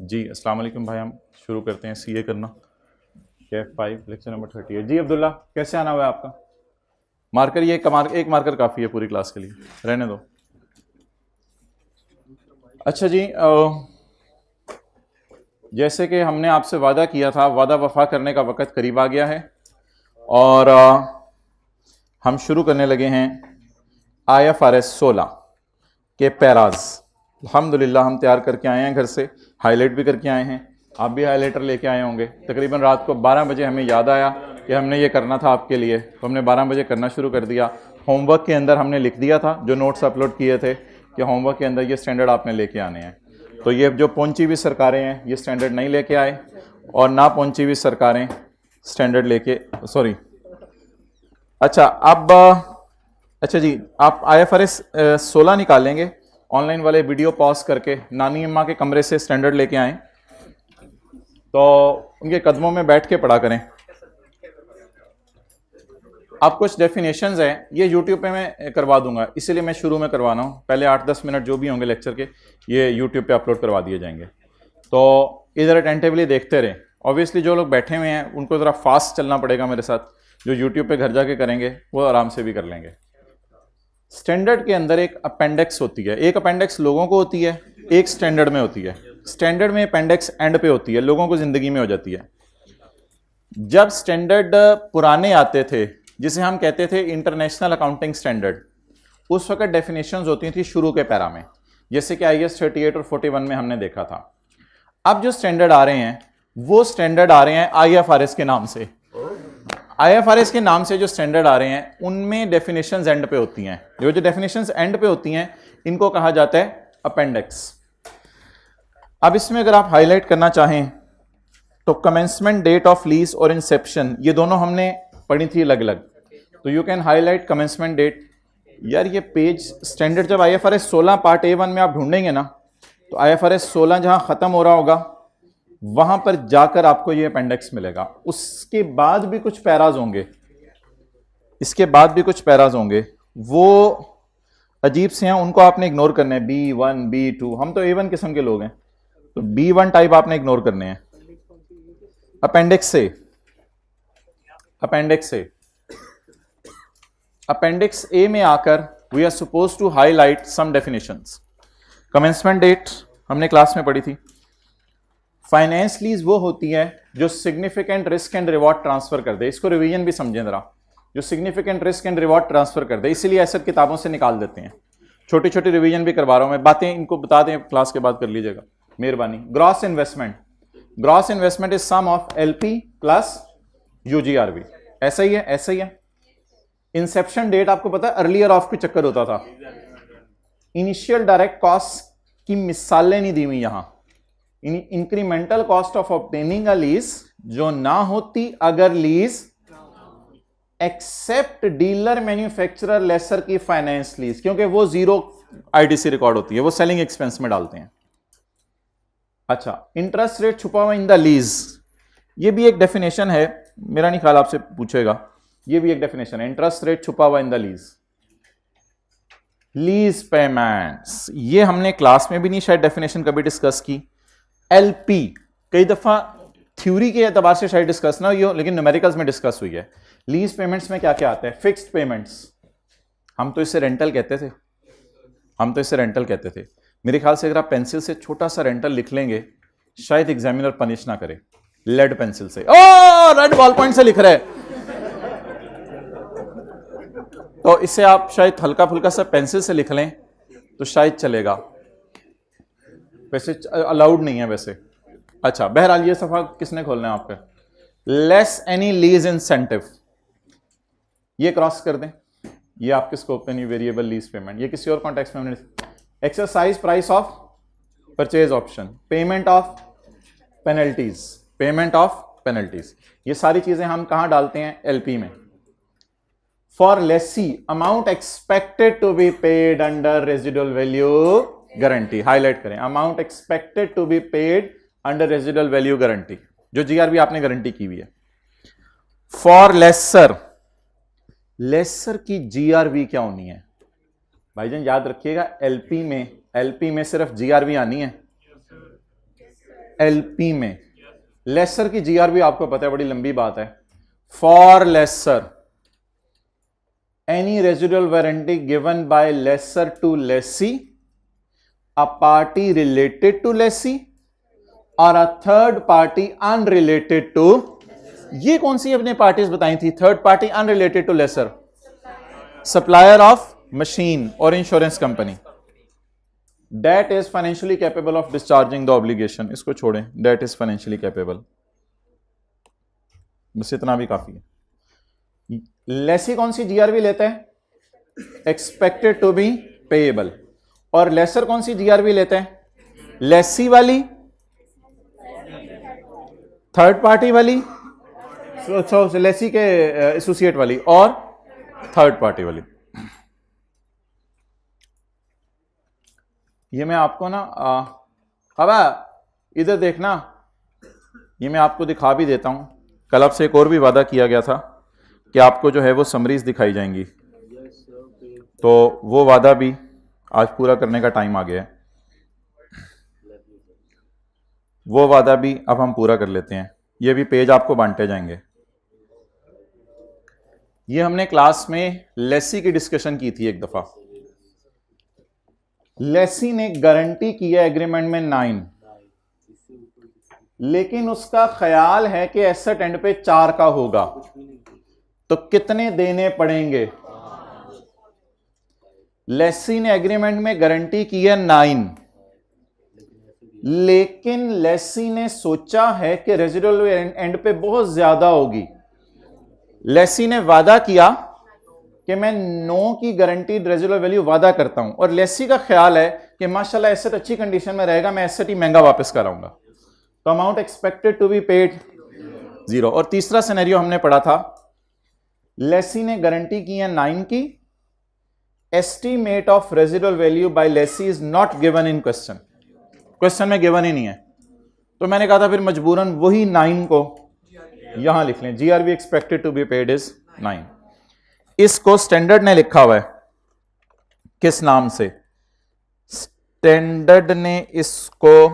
जी अस्सलाम वालेकुम भाई। हम शुरू करते हैं सीए करना। केफ 5 लेक्चर नंबर 38। जी अब्दुल्ला, कैसे आना हुआ है आपका? मार्कर ये एक मार्कर काफ़ी है पूरी क्लास के लिए, रहने दो। अच्छा जी, जैसे कि हमने आपसे वादा किया था, वादा वफा करने का वक़्त करीब आ गया है और हम शुरू करने लगे हैं IFRS 16 के पैराज। अल्हम्दुलिल्लाह हम तैयार करके आए हैं घर से, हाईलाइट भी करके आए हैं। आप भी हाईलाइटर लेके आए होंगे। तकरीबन रात को 12 बजे हमें याद आया कि हमने ये करना था आपके लिए, तो हमने 12 बजे करना शुरू कर दिया। होमवर्क के अंदर हमने लिख दिया था, जो नोट्स अपलोड किए थे, कि होमवर्क के अंदर ये स्टैंडर्ड आपने लेके आने हैं। तो ये जो पहुंची हुई सरकारें हैं ये स्टैंडर्ड नहीं लेके आए, और ना पहुंची हुई सरकारें स्टैंडर्ड लेके, सॉरी। अच्छा अब अच्छा जी, आप IFRS 16 निकालेंगे। ऑनलाइन वाले वीडियो पॉज करके नानी अम्मा के कमरे से स्टैंडर्ड लेके आएँ, तो उनके कदमों में बैठ के पढ़ा करें। अब कुछ डेफिनेशंस हैं, ये यूट्यूब पे मैं करवा दूंगा, इसीलिए मैं शुरू में करवा रहा हूँ। पहले 8-10 मिनट जो भी होंगे लेक्चर के, ये यूट्यूब पे अपलोड करवा दिए जाएंगे, तो इधर अटेंटिवली देखते रहें। ऑब्वियसली जो लोग बैठे हुए हैं उनको ज़रा फास्ट चलना पड़ेगा मेरे साथ, जो यूट्यूब पे घर जाके करेंगे वो आराम से भी कर लेंगे। स्टैंडर्ड के अंदर एक अपेंडिक्स होती है, एक अपेंडिक्स लोगों को होती है, एक स्टैंडर्ड में होती है। स्टैंडर्ड में अपेंडिक्स एंड पे होती है, लोगों को जिंदगी में हो जाती है। जब स्टैंडर्ड पुराने आते थे, जिसे हम कहते थे इंटरनेशनल अकाउंटिंग स्टैंडर्ड, उस वक्त डेफिनेशंस होती थी शुरू के पैरा में, जैसे कि IAS 38 और 41 में हमने देखा था। अब जो स्टैंडर्ड आ रहे हैं वो स्टैंडर्ड आ रहे हैं IFRS के नाम से। IFRS के नाम से जो स्टैंडर्ड आ रहे हैं उनमें डेफिनेशंस एंड पे होती हैं। जो डेफिनेशंस एंड पे होती हैं इनको कहा जाता है अपेंडिक्स। अब इसमें अगर आप हाईलाइट करना चाहें तो कमेंसमेंट डेट ऑफ लीज और इंसेप्शन, ये दोनों हमने पढ़ी थी अलग अलग, तो you can highlight commencement date. यार ये पेज स्टैंडर्ड जब IFRS 16 पार्ट A1 में आप ढूंढेंगे ना, तो IFRS 16 जहां खत्म हो रहा होगा वहां पर जाकर आपको ये अपेंडिक्स मिलेगा। उसके बाद भी कुछ पैराज होंगे, इसके बाद भी कुछ पैराज होंगे, वो अजीब से हैं, उनको आपने इग्नोर करना है। B1 B2, हम तो A1 किस्म के लोग हैं, तो B1 टाइप आपने इग्नोर करने हैं। अपेंडिक्स से अपेंडिक्स A में आकर we are suppose to highlight some definitions. Commencement date हमने क्लास में पढ़ी थी। फाइनेंस लीज वो होती है जो significant risk and reward transfer कर दे। इसको रिवीजन भी समझें जरा, जो significant risk and reward transfer कर दे, इसीलिए ऐसे किताबों से निकाल देते हैं। छोटी छोटी रिवीजन भी करवा रहा हूं मैं, बातें इनको बता दें, क्लास के बाद कर लीजिएगा मेहरबानी। Gross investment is sum of LP plus UGRV, ऐसा ही है। इंसेप्शन डेट आपको पता है अर्लियर ऑफ के चक्कर होता था। इनिशियल डायरेक्ट कॉस्ट की मिसालें नहीं दी हुई यहां। Incremental cost of obtaining a lease जो ना होती अगर lease, except dealer manufacturer lessor की फाइनेंस लीज, क्योंकि वो जीरो IDC रिकॉर्ड होती है, वो सेलिंग एक्सपेंस में डालते हैं। अच्छा, इंटरेस्ट रेट छुपा हुआ इन द लीज, ये भी एक डेफिनेशन है, मेरा नहीं ख्याल आपसे पूछेगा, ये भी एक डेफिनेशन है, इंटरेस्ट रेट छुपा हुआ in the lease. Lease payments, ये हमने क्लास में भी नहीं शायद डेफिनेशन कभी डिस्कस की। LP कई दफा थ्योरी के एतबार से शायद डिस्कस ना हुई हो, लेकिन न्यूमेरिकल्स में डिस्कस हुई है। लीज पेमेंट्स में क्या क्या आता है? फिक्स्ड पेमेंट्स, हम तो इसे रेंटल कहते थे। मेरे ख्याल से अगर आप पेंसिल से छोटा सा रेंटल लिख लेंगे शायद एग्जामिनर पनिश ना करे। लेड पेंसिल से, ओ रेड बॉल पॉइंट से लिख रहे हैं, तो इसे आप शायद हल्का फुल्का सा पेंसिल से लिख लें तो शायद चलेगा, वैसे अलाउड नहीं है वैसे। अच्छा, बहरहाल ये सफा किसने खोलना है आपका? लेस एनी लीज इंसेंटिव, ये क्रॉस कर दें, ये आपके स्कोप पे नहीं। वेरिएबल लीज पेमेंट, ये किसी और कॉन्टेक्स्ट में हमने। Exercise price of purchase option, payment of penalties, ये सारी चीजें हम कहां डालते हैं? LP में। For lessee, amount expected to be paid under residual value guarantee, highlight करें, amount expected to be paid under residual value guarantee, जो GRV आपने गारंटी की हुई है। फॉर लेसर की GRV क्या होनी है भाईजान? याद रखिएगा, LP में सिर्फ GRV आनी है। एलपी में लेसर की जीआर भी आपको पता है, बड़ी लंबी बात है। For lessor any residual warranty given by lessor to lessee, a party related to lessee or a third party unrelated to, ये कौन सी अपने पार्टीज बताई थी? Third party unrelated to lessor, supplier of machine और insurance company. That is financially capable of discharging the obligation, इसको छोड़ें, date is financially capable, बस इतना भी काफी है। लेसी कौन सी जीआरवी लेता है? Expected to be payable. और लेसर कौन सी जीआरवी लेते हैं? लेसी वाली, थर्ड पार्टी वाली, लेसी के एसोसिएट वाली और थर्ड पार्टी वाली। ये मैं आपको ना अब इधर देखना, ये मैं आपको दिखा भी देता हूं। कल आपसे एक और भी वादा किया गया था कि आपको जो है वो समरीज दिखाई जाएंगी, तो वो वादा भी आज पूरा करने का टाइम आ गया है। वो वादा भी अब हम पूरा कर लेते हैं। ये भी पेज आपको बांटे जाएंगे। ये हमने क्लास में लेसी की डिस्कशन की थी एक दफा। लेसी ने गारंटी किया एग्रीमेंट में 9, लेकिन उसका ख्याल है कि एसेट एंड पे 4 का होगा, तो कितने देने पड़ेंगे? लेसी ने एग्रीमेंट में गारंटी की है 9, लेकिन लेसी ने सोचा है कि रेजिडुअल एंड पे बहुत ज्यादा होगी। लेसी ने वादा किया कि मैं 9 की गारंटीड रेजिडुअल वैल्यू वादा करता हूं, और लेसी का ख्याल है कि माशाल्लाह एसेट अच्छी कंडीशन में रहेगा, मैं एसेट ही महंगा वापस कराऊंगा, तो amount expected to be paid 0। और तीसरा सिनेरियो हमने पढ़ा था, लेसी ने गारंटी की है 9 की, estimate of residual value by lessee is not given in question, question में गिवन ही नहीं है। तो मैंने कहा था फिर मजबूरन वही 9 को यहां लिख लें, GRV expected to be paid is 9। इसको स्टैंडर्ड ने लिखा हुआ है, किस नाम से? स्टैंडर्ड ने इसको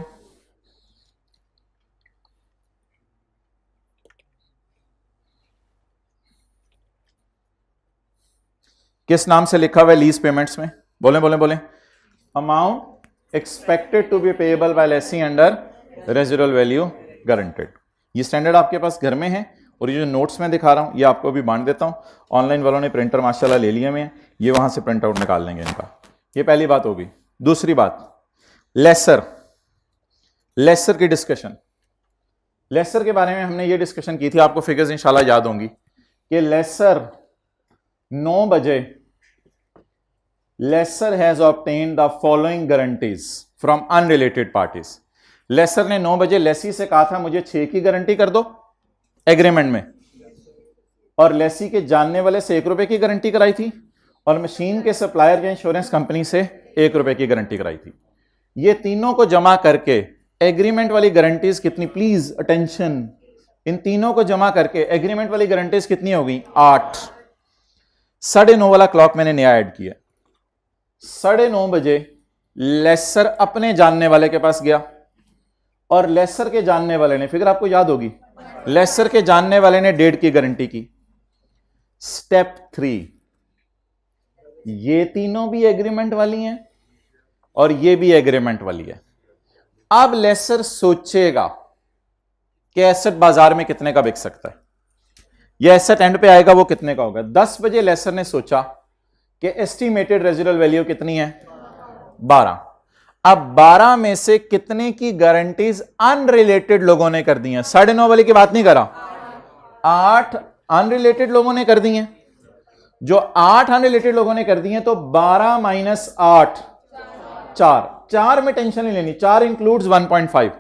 किस नाम से लिखा हुआ है लीज पेमेंट्स में? बोले बोले बोले। Amount expected to be payable by lessee under residual value guaranteed. ये स्टैंडर्ड आपके पास घर में है, और ये जो नोट्स में दिखा रहा हूं ये आपको भी बांट देता हूं। ऑनलाइन वालों ने प्रिंटर माशाल्लाह ले लिए हैं, ये वहां से प्रिंट आउट निकाल लेंगे इनका। ये पहली बात होगी। दूसरी बात, लेसर की डिस्कशन। लेसर के बारे में हमने ये डिस्कशन की थी, आपको फिगर्स इंशाल्लाह याद होंगी कि लेसर 9 बजे lessor has obtained the following guarantees from unrelated parties. Lessor ने 9 बजे लेसी से कहा था मुझे 6 की गारंटी कर दो एग्रीमेंट में, और लेसी के जानने वाले से 1 रुपए की गारंटी कराई थी, और मशीन के सप्लायर या इंश्योरेंस कंपनी से 1 रुपए की गारंटी कराई थी। ये तीनों को जमा करके एग्रीमेंट वाली गारंटीज कितनी, प्लीज अटेंशन, इन तीनों को जमा करके एग्रीमेंट वाली गारंटीज कितनी होगी? 8। 9:30 वाला क्लॉक मैंने नया ऐड किया। 9:30 बजे लेसर अपने जानने वाले के पास गया, और लेसर के जानने वाले ने, फिगर आपको याद होगी, लेसर के जानने वाले ने 1.5 की गारंटी की। स्टेप 3, ये तीनों भी एग्रीमेंट वाली हैं और ये भी एग्रीमेंट वाली है। अब लेसर सोचेगा कि एसेट बाजार में कितने का बिक सकता है, यह एसेट एंड पे आएगा वो कितने का होगा। 10 बजे लेसर ने सोचा कि एस्टिमेटेड रेजिडुअल वैल्यू कितनी है? 12। अब 12 में से कितने की गारंटीज अनरिलेटेड लोगों ने कर दी हैं? 9:30 वाले की बात नहीं करा, 8 अनरिलेटेड लोगों ने कर दी हैं। जो 8 अनरिलेटेड लोगों ने कर दी हैं, तो 12 माइनस 8 4 में टेंशन नहीं लेनी, 4 इंक्लूड्स 1.5,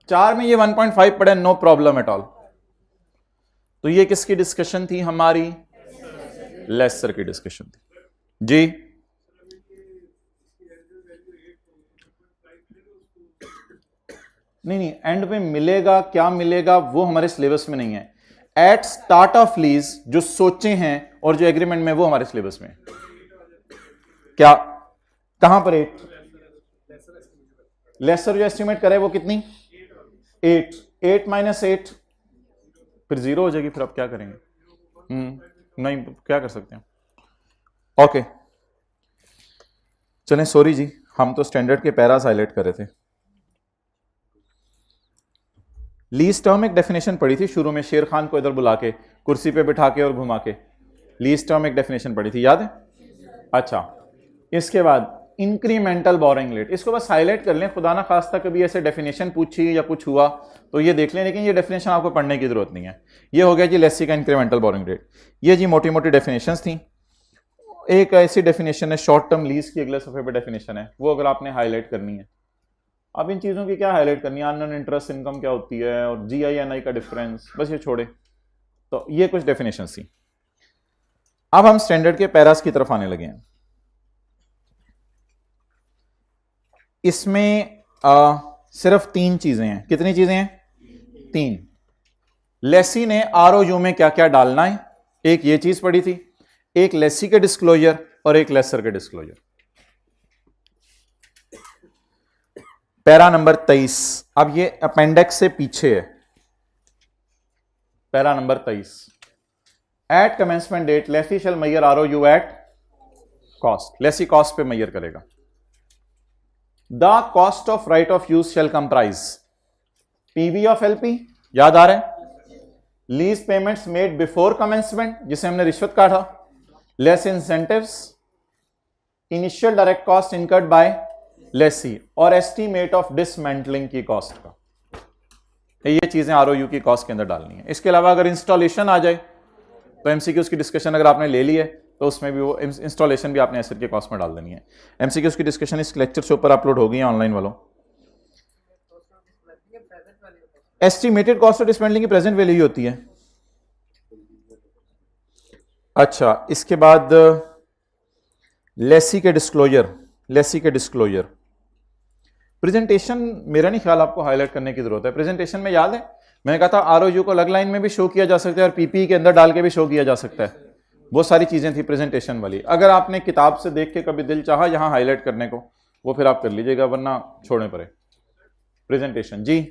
4 में ये 1.5 पड़े, नो प्रॉब्लम एट ऑल। तो ये किसकी डिस्कशन थी? हमारी लेसर की डिस्कशन थी जी। नहीं, एंड में मिलेगा, क्या मिलेगा वो हमारे सिलेबस में नहीं है। एट स्टार्ट ऑफ लीज जो सोचे हैं और जो एग्रीमेंट में, वो हमारे सिलेबस में। क्या, कहां पर 8? लेसर जो एस्टिमेट करे वो कितनी? 8, 8 माइनस 8 फिर 0 हो जाएगी, फिर आप क्या करेंगे? नहीं, क्या कर सकते हैं? ओके चलें, सॉरी जी, हम तो स्टैंडर्ड के पैरास हाईलाइट कर रहे थे। लीज टर्म एक डेफिनेशन पढ़ी थी शुरू में, शेर खान को इधर बुला के कुर्सी पे बिठा के और घुमा के, लीज टर्म एक डेफिनेशन पढ़ी थी, याद है? अच्छा, इसके बाद इंक्रीमेंटल बोरिंग रेट, इसको बस हाईलाइट कर लें, खुदा ना खास्ता कभी ऐसे डेफिनेशन पूछी या कुछ हुआ तो ये देख लें, लेकिन ये डेफिनेशन आपको पढ़ने की जरूरत नहीं है। ये हो गया जी लेसी का इंक्रीमेंटल बोरिंग रेट। ये जी मोटी मोटी डेफिनेशंस थी। एक ऐसी डेफिनेशन है शॉर्ट टर्म लीज की, अगले सफे पे डेफिनेशन है, वो अगर आपने हाईलाइट करनी है। अब इन चीज़ों की क्या हाईलाइट करनी है, अननोन इंटरेस्ट इनकम क्या होती है और GI/NI का डिफरेंस, बस ये छोड़े। तो ये कुछ डेफिनेशन थी। अब हम स्टैंडर्ड के पैरास की तरफ आने लगे हैं। इसमें सिर्फ 3 चीजें हैं। कितनी चीजें हैं? 3। लेसी ने ROU में क्या क्या डालना है, एक ये चीज पड़ी थी, एक लेसी के डिस्क्लोजर और एक लेसर के डिस्क्लोजर। पैरा नंबर 23, अब ये अपेंडिक्स से पीछे है। Para number 23, at commencement date lessee shall measure ROU at cost, lessee cost पे मेजर करेगा। The cost of right of use shall comprise PV of LP, याद आ रहा है? Lease payments made before commencement, जिसे हमने रिश्वत काटा, less incentives, initial direct cost incurred by lessee और एस्टीमेट ऑफ डिसमेंटलिंग की कॉस्ट का। ये चीजें ROU की कॉस्ट के अंदर डालनी है। इसके अलावा अगर इंस्टॉलेशन आ जाए तो MCQs की डिस्कशन अगर आपने ले ली है तो उसमें भी वो इंस्टॉलेशन भी आपने एसेट के कॉस्ट में डाल देनी है। MCQs की डिस्कशन इस लेक्चर से ऊपर अपलोड हो गई है ऑनलाइन वालों। एस्टिमेटेड कॉस्ट ऑफ डिसमेंटलिंग की प्रेजेंट वैल्यू ही होती है। अच्छा, इसके बाद लेसी के डिस्क्लोजर, लेसी के डिस्क्लोजर प्रेजेंटेशन मेरा नहीं ख्याल आपको हाईलाइट करने की जरूरत है। प्रेजेंटेशन में याद है मैंने कहा था ROU को अलग लाइन में भी शो किया जा सकता है और PPE के अंदर डाल के भी शो किया जा सकता है। बहुत सारी चीजें थी प्रेजेंटेशन वाली। अगर आपने किताब से देख के कभी दिल चाहा यहां हाईलाइट करने को, वो फिर आप कर लीजिएगा, वरना छोड़ने पड़े। प्रेजेंटेशन जी,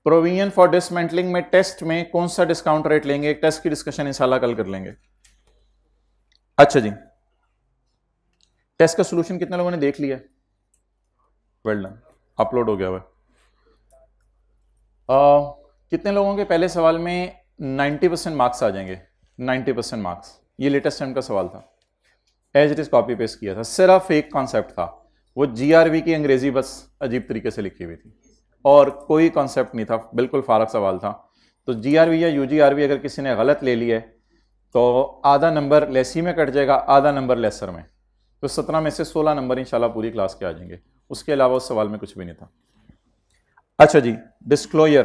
प्रोविजन फॉर डिसमेंटलिंग में टेस्ट में कौन सा डिस्काउंट रेट लेंगे, एक टेस्ट की डिस्कशन इंशाल्लाह कल कर लेंगे। अच्छा जी, टेस्ट का सॉल्यूशन कितने लोगों ने देख लिया? वेल डन, अपलोड हो गया हुआ। कितने लोगों के पहले सवाल में 90% मार्क्स आ जाएंगे? 90% मार्क्स। ये लेटेस्ट टाइम का सवाल था, as it is copy paste किया था, सिर्फ एक कॉन्सेप्ट था, वो GRV की अंग्रेजी बस अजीब तरीके से लिखी हुई थी और कोई कॉन्सेप्ट नहीं था, बिल्कुल फारग सवाल था। तो GRV या UGRV अगर किसी ने गलत ले लिया तो आधा नंबर लेसी में कट जाएगा, आधा नंबर लेसर में, तो 17 में से 16 नंबर इंशाल्लाह पूरी क्लास के आ जाएंगे। उसके अलावा उस सवाल में कुछ भी नहीं था। अच्छा जी, डिस्क्लोजर,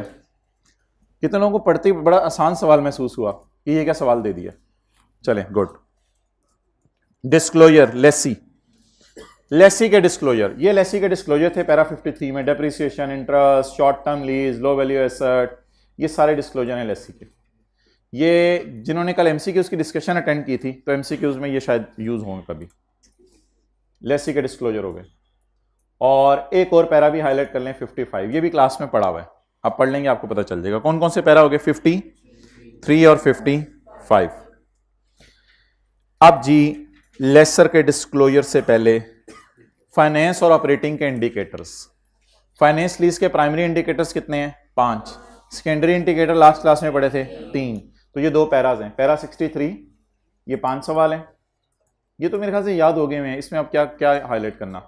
कितने लोगों को पढ़ते ही बड़ा आसान सवाल महसूस हुआ कि ये क्या सवाल दे दिया? चलें, गुड। डिस्क्लोजर, लेसी, लेसी के डिस्क्लोजर, ये लेसी के डिस्क्लोजर थे पैरा 53 में। Depreciation, interest, short term lease, low value asset, ये सारे डिस्क्लोजर हैं लेसी के। ये जिन्होंने कल MCQs की डिस्कशन अटेंड की थी तो MCQs में ये शायद यूज होंगे कभी। लेसी के डिस्क्लोजर हो गए। और एक और पैरा भी हाईलाइट कर लें, 55, ये भी क्लास में पढ़ा हुआ है, आप पढ़ लेंगे आपको पता चल जाएगा कौन कौन से पैरा हो गए, 53 और 55। अब जी लेसर के डिस्क्लोजर से पहले फाइनेंस और ऑपरेटिंग के इंडिकेटर्स। फाइनेंस लीज के प्राइमरी इंडिकेटर्स कितने हैं? 5। सेकेंडरी इंडिकेटर लास्ट क्लास में पढ़े थे 3। तो ये 2 पैराज हैं, पैरा 63, ये 5 सवाल हैं। ये तो मेरे ख्याल से याद हो गए हैं, इसमें अब क्या क्या हाईलाइट करना।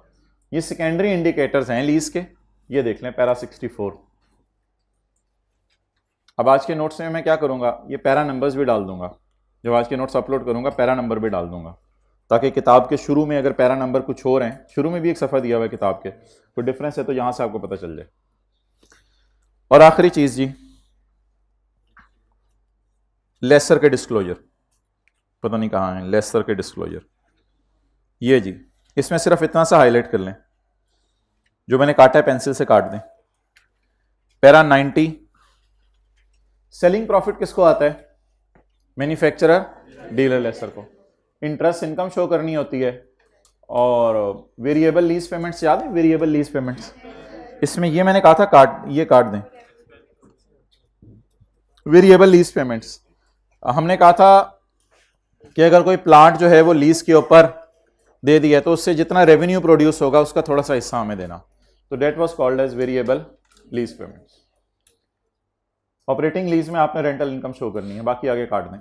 ये सेकेंडरी इंडिकेटर्स हैं लीज के, ये देख लें पैरा 64। अब आज के नोट्स में मैं क्या करूंगा, ये पैरा नंबर्स भी डाल दूंगा, जब आज के नोट्स अपलोड करूंगा पैरा नंबर भी डाल दूंगा, ताकि किताब के शुरू में अगर पैरा नंबर कुछ और हैं, शुरू में भी एक सफ़ा दिया हुआ है किताब के, तो डिफरेंस है तो यहां से आपको पता चल जाए। और आखिरी चीज जी, लेसर के डिस्क्लोजर, पता नहीं कहां है लेसर के डिस्क्लोजर। ये जी, इसमें सिर्फ इतना सा हाईलाइट कर लें, जो मैंने काटा है पेंसिल से काट दें। पैरा 90, सेलिंग प्रॉफिट किसको आता है? मैन्युफैक्चरर, डीलर, लेसर को। इंटरेस्ट इनकम शो करनी होती है, और वेरिएबल लीज पेमेंट्स याद है, वेरिएबल लीज पेमेंट्स, इसमें ये मैंने कहा था काट, ये काट दें, वेरिएबल लीज पेमेंट्स। हमने कहा था कि अगर कोई प्लांट जो है वो लीज के ऊपर दे दिया तो उससे जितना रेवेन्यू प्रोड्यूस होगा उसका थोड़ा सा हिस्सा हमें देना, तो that was called as variable lease payments. Operating lease में आपने रेंटल इनकम शो करनी है, बाकी आगे काट दें।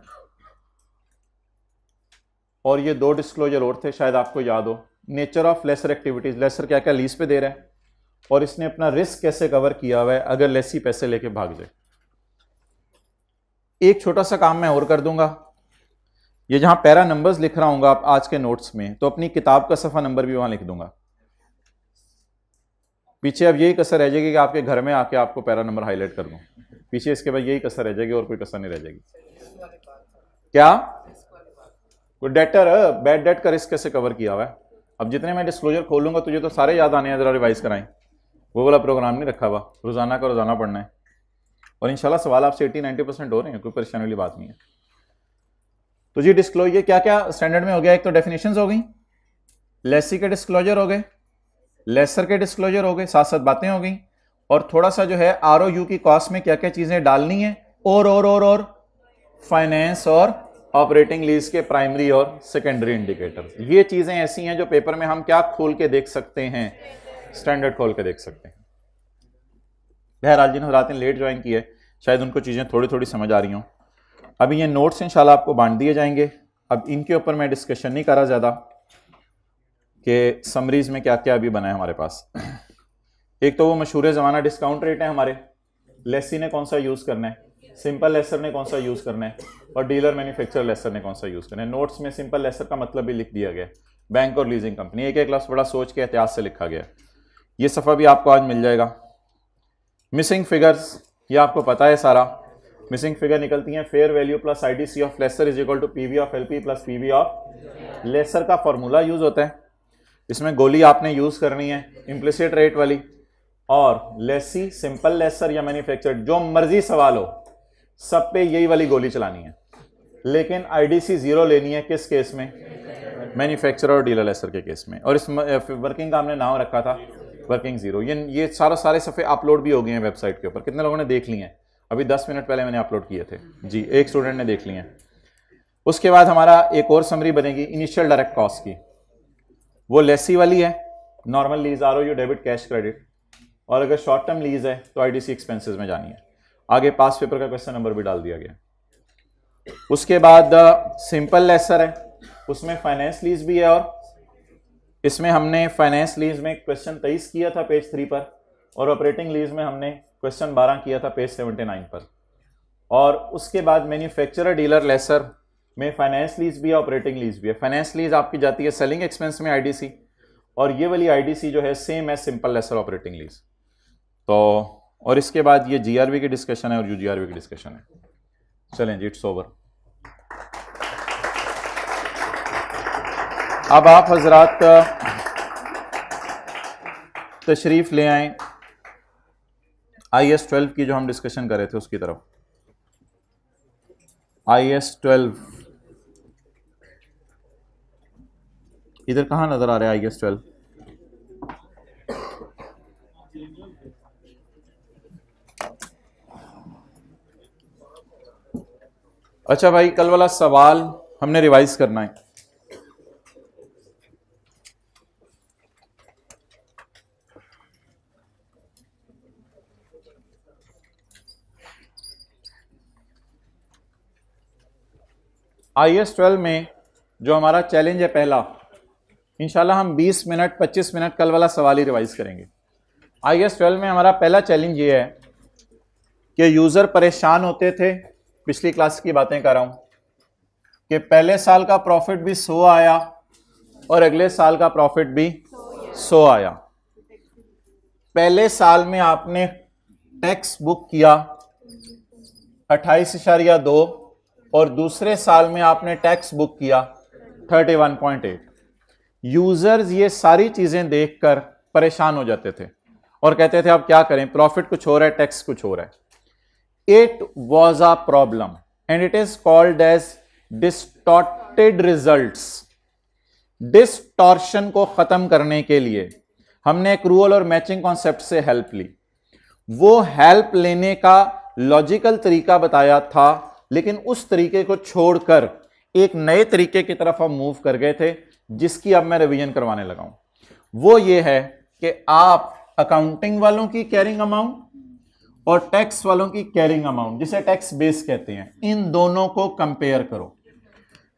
और ये दो डिस्क्लोजर और थे, शायद आपको याद हो, nature of lessor activities, lessor क्या क्या लीज पे दे रहा है और इसने अपना रिस्क कैसे कवर किया हुआ है अगर लेसी पैसे लेके भाग जाए। एक छोटा सा काम मैं और कर दूंगा, ये जहां पैरा नंबर्स लिख रहा हूं आप आज के नोट्स में, तो अपनी किताब का सफा नंबर भी वहां लिख दूंगा पीछे। अब यही कसर रह जाएगी कि आपके घर में आके आपको पैरा नंबर हाईलाइट कर दूं पीछे, इसके बाद यही कसर रह जाएगी और कोई कसर नहीं रह जाएगी। क्या कोई डेटर बैड डेट का रिस्क कैसे कवर किया हुआ है। अब जितने मैं डिस्क्लोजर खोलूंगा तुझे तो सारे याद आने हैं, जरा रिवाइज कराएं, वो वाला प्रोग्राम नहीं रखा हुआ, रोजाना का रोजाना पढ़ना है और इंशाल्लाह सवाल आपसे 80-90% हो रहे हैं, कोई परेशानी वाली बात नहीं है। तो जी डिस्क्लोजर क्या क्या स्टैंडर्ड में हो गया, एक तो डेफिनेशंस हो गई, लेसी के डिस्क्लोजर हो गए, लेसर के डिस्क्लोजर हो गए, साथ साथ बातें हो गई, और थोड़ा सा जो है आरओयू की कॉस्ट में क्या क्या चीजें डालनी है, और फाइनेंस और ऑपरेटिंग लीज के प्राइमरी और सेकेंडरी इंडिकेटर्स। ये चीजें ऐसी हैं जो पेपर में हम क्या खोल के देख सकते हैं, स्टैंडर्ड खोल के देख सकते हैं। बहरहाल जिन हज़रात ने लेट ज्वाइन की है शायद उनको चीजें थोड़ी थोड़ी समझ आ रही हों। अभी ये नोट्स इंशाल्लाह आपको बांट दिए जाएंगे, अब इनके ऊपर मैं डिस्कशन नहीं कर रहा ज्यादा कि समरीज में क्या क्या अभी बना है हमारे पास। एक तो वो मशहूर ज़माना डिस्काउंट रेट है हमारे, लेसी ने कौन सा यूज करना है, सिंपल लेसर ने कौन सा यूज करना है, और डीलर मैन्युफैक्चरर लेसर ने कौन सा यूज करना है। नोट्स में सिंपल लेसर का मतलब भी लिख दिया गया, बैंक और लीजिंग कंपनी, एक एक लफ्ज़ बड़ा सोच के एहतियात से लिखा गया। ये सफ़ा भी आपको आज मिल जाएगा। मिसिंग फिगर्स, ये आपको पता है सारा, मिसिंग फिगर निकलती हैं fair value plus IDC of lessor is equal to PV of LP plus PV of lessor का फॉर्मूला यूज होता है। इसमें गोली आपने यूज करनी है इम्प्लिसिट रेट वाली, और लेसी सिंपल लेसर या मैन्युफैक्चर जो मर्जी सवाल हो सब पे यही वाली गोली चलानी है, लेकिन आईडीसी जीरो लेनी है किस केस में, मैन्युफैक्चरर और डीलर लेसर के केस में। और इस वर्किंग का हमने नाम रखा था वर्किंग जीरो। ये सारे सफ़े अपलोड भी हो गए हैं वेबसाइट के ऊपर, कितने लोगों ने देख लिए हैं, अभी 10 मिनट पहले मैंने अपलोड किए थे जी, एक स्टूडेंट ने देख लिए हैं। उसके बाद हमारा एक और समरी बनेगी इनिशियल डायरेक्ट कॉस्ट की, वो लेसी वाली है, normal lease ROU debit cash credit, और अगर शॉर्ट टर्म लीज है तो आईडीसी एक्सपेंसेस में जानी है। आगे पास पेपर का क्वेश्चन नंबर भी डाल दिया गया। उसके बाद सिंपल लेसर है, उसमें फाइनेंस लीज भी है, और इसमें हमने फाइनेंस लीज में क्वेश्चन 23 किया था पेज 3 पर, और ऑपरेटिंग लीज में हमने क्वेश्चन 12 किया था पेज 79 पर। और उसके बाद मैन्युफैक्चरर डीलर लेसर में फाइनेंस लीज भी है, ऑपरेटिंग लीज भी है। फाइनेंस लीज आपकी जाती है सेलिंग एक्सपेंस में आईडीसी, और ये वाली आईडीसी जो है सेम है सिंपल लेसर ऑपरेटिंग लीज। तो और इसके बाद ये जीआरवी की डिस्कशन है और यूजीआरवी की डिस्कशन है। चलें जी, इट्स ओवर। अब आप हजरात तशरीफ ले आए IAS 12 की जो हम डिस्कशन कर रहे थे उसकी तरफ। IAS 12 इधर कहाँ नजर आ रहा है IAS 12? अच्छा भाई, कल वाला सवाल हमने रिवाइज करना है। IAS 12 में जो हमारा चैलेंज है पहला, इंशाल्लाह हम 20 मिनट 25 मिनट कल वाला सवाल ही रिवाइज करेंगे। IAS 12 में हमारा पहला चैलेंज ये है कि यूजर परेशान होते थे, पिछली क्लास की बातें कर रहा हूं, कि पहले साल का प्रॉफिट भी 100 आया और अगले साल का प्रॉफिट भी 100 आया। पहले साल में आपने टैक्स बुक किया 28.2 और दूसरे साल में आपने टैक्स बुक किया 31.8। यूजर्स ये सारी चीजें देखकर परेशान हो जाते थे और कहते थे अब क्या करें, प्रॉफिट कुछ हो रहा है, टैक्स कुछ हो रहा है। It was a problem and it is called as distorted results। Distortion को खत्म करने के लिए हमने एक्रूअल और मैचिंग कॉन्सेप्ट से हेल्प ली। वो हेल्प लेने का लॉजिकल तरीका बताया था, लेकिन उस तरीके को छोड़कर एक नए तरीके की तरफ हम मूव कर गए थे, जिसकी अब मैं रिवीजन करवाने लगा हूं। वो ये है कि आप अकाउंटिंग वालों की कैरिंग अमाउंट और टैक्स वालों की कैरिंग अमाउंट, जिसे टैक्स बेस कहते हैं, इन दोनों को कंपेयर करो।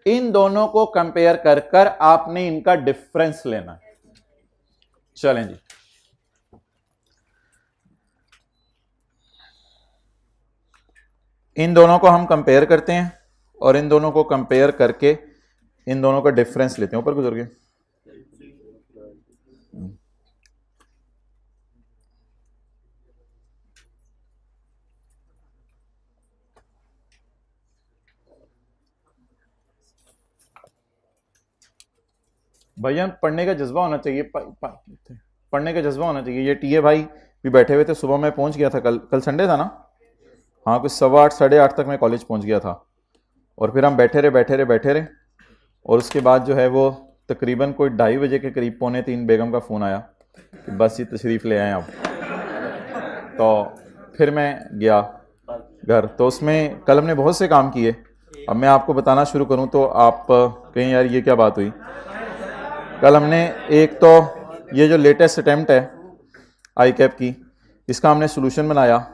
इन दोनों को कंपेयर कर कर आपने इनका डिफरेंस लेना है। चलें जी, इन दोनों को हम कंपेयर करते हैं और इन दोनों को कंपेयर करके इन दोनों का डिफरेंस लेते हैं। ऊपर गुजर गए। भैया पढ़ने का जज्बा होना चाहिए, पढ़ने का जज्बा होना चाहिए। ये टीए भाई भी बैठे हुए थे, सुबह मैं पहुंच गया था, कल संडे था ना, हाँ कुछ 8:15 8:30 तक मैं कॉलेज पहुंच गया था। और फिर हम बैठे रहे और उसके बाद जो है वो तकरीबन कोई 2:30 बजे के करीब 2:45 बेगम का फ़ोन आया कि बस ये तशरीफ़ ले आए आप। तो फिर मैं गया घर, तो उसमें कल हमने बहुत से काम किए। अब मैं आपको बताना शुरू करूं तो आप कहीं यार ये क्या बात हुई। कल हमने एक तो ये जो लेटेस्ट अटेम्प्ट है आई कैप की, इसका हमने सोल्यूशन बनाया।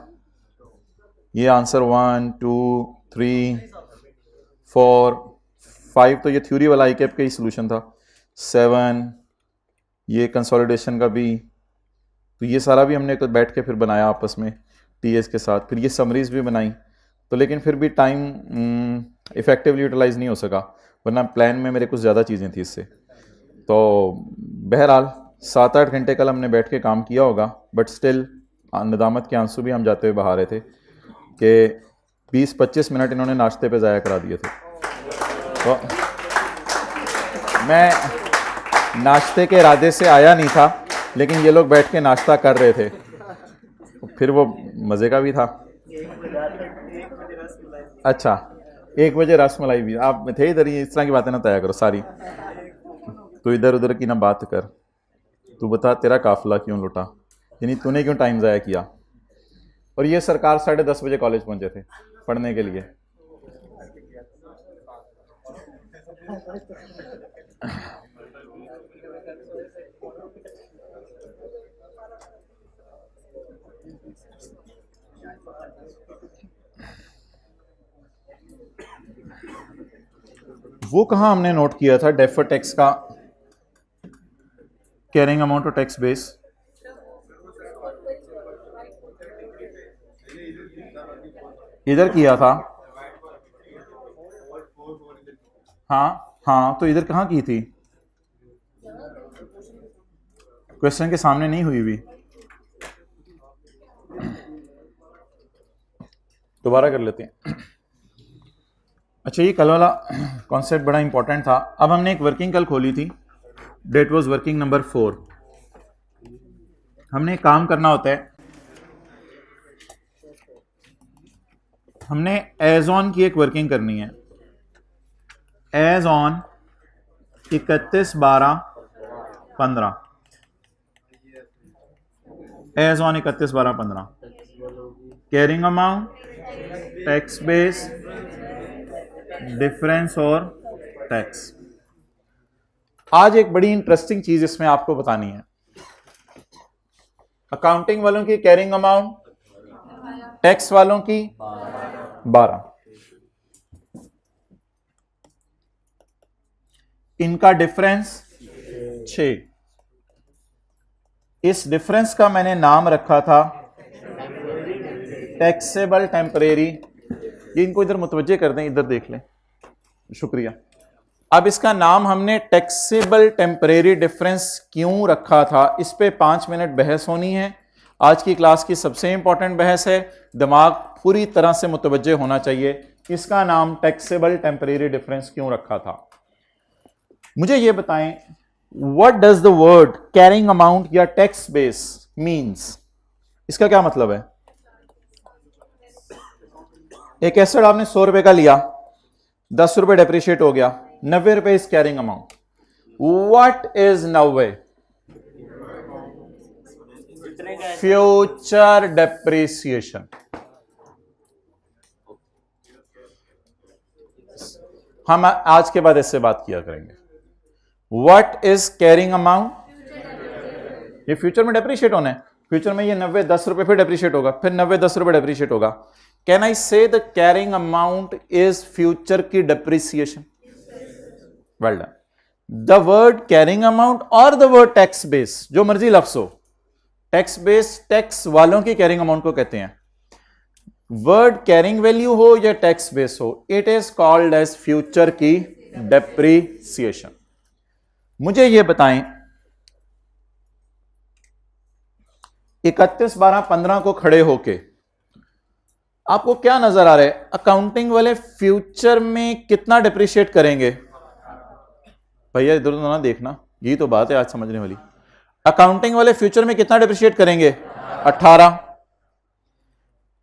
ये आंसर 1 2 3 4 5 तो ये थ्योरी वाला आई कैप का ही सोल्यूशन था। 7 ये कंसोलिडेशन का भी, तो ये सारा भी हमने बैठ के फिर बनाया आपस में टीएस के साथ। फिर ये समरीज भी बनाई, तो लेकिन फिर भी टाइम इफेक्टिवली यूटिलाइज नहीं हो सका, वरना प्लान में मेरे कुछ ज़्यादा चीज़ें थी इससे। तो बहरहाल 7-8 घंटे कल हमने बैठ के काम किया होगा, बट स्टिल नदामत के आंसू भी हम जाते हुए बहा रहे थे कि 20-25 मिनट इन्होंने नाश्ते पे ज़ाया करा दिए थे। तो मैं नाश्ते के इरादे से आया नहीं था, लेकिन ये लोग बैठ के नाश्ता कर रहे थे, फिर वो मज़े का भी था। अच्छा 1 बजे रसमलाई भी, आप थे इधर ही, इस तरह की बातें ना तय करो सारी। तू इधर उधर की ना बात कर, तू बता तेरा काफिला क्यों लुटा, यानी तूने क्यों टाइम ज़ाया किया। और ये सरकार 10:30 बजे कॉलेज पहुंचे थे पढ़ने के लिए। वो कहाँ हमने नोट किया था डेफर टैक्स का कैरिंग अमाउंट और टैक्स बेस? इधर किया था। हाँ तो इधर कहाँ की थी? क्वेश्चन के सामने नहीं हुई भी, दोबारा कर लेते हैं। अच्छा ये कल वाला कॉन्सेप्ट बड़ा इंपॉर्टेंट था। अब हमने एक वर्किंग कल खोली थी, डेट वाज वर्किंग नंबर 4। हमने एक काम करना होता है, हमने एज ऑन की एक वर्किंग करनी है। As on 31/12/15, as on 31/12/15, carrying amount, tax base, difference और टैक्स। आज एक बड़ी इंटरेस्टिंग चीज इसमें आपको बतानी है। अकाउंटिंग वालों की कैरिंग अमाउंट, टैक्स वालों की 12, इनका डिफरेंस 6। इस डिफरेंस का मैंने नाम रखा था टैक्सेबल टेम्परेरी। ये इनको इधर मुतवज्जे कर दें, इधर देख लें, शुक्रिया। अब इसका नाम हमने टैक्सेबल टेम्परेरी डिफरेंस क्यों रखा था, इस पे 5 मिनट बहस होनी है। आज की क्लास की सबसे इंपॉर्टेंट बहस है, दिमाग पूरी तरह से मुतवज्जे होना चाहिए। इसका नाम टैक्सेबल टेम्परेरी डिफरेंस क्यों रखा था? मुझे ये बताएं, what does the word carrying amount या टैक्स बेस मीन्स? इसका क्या मतलब है? एक एसेट आपने 100 रुपए का लिया, 10 रुपए डेप्रिशिएट हो गया, 90 रुपए इस carrying amount. What is 90? Future depreciation. हम आज के बाद इससे बात किया करेंगे। What is carrying amount? ये फ्यूचर में डेप्रिशिएट होना है। फ्यूचर में ये 90 10 रुपए फिर डेप्रिशिएट होगा, फिर 90 10 रुपए डेप्रिशिएट होगा। Can I say the carrying amount is future की depreciation? Well done. The word carrying amount और द वर्ड टैक्स बेस, जो मर्जी लफ्ज हो, टैक्स बेस टैक्स वालों की कैरिंग अमाउंट को कहते हैं। वर्ड कैरिंग वैल्यू हो या टैक्स बेस हो, it is called as future की डेप्रिसिएशन। मुझे यह बताएं 31/12/15 को खड़े होके आपको क्या नजर आ रहा है? अकाउंटिंग वाले फ्यूचर में कितना डिप्रिशिएट करेंगे? भैया इधर उधर ना देखना, यही तो बात है आज समझने वाली। अकाउंटिंग वाले फ्यूचर में कितना डिप्रिशिएट करेंगे? 18।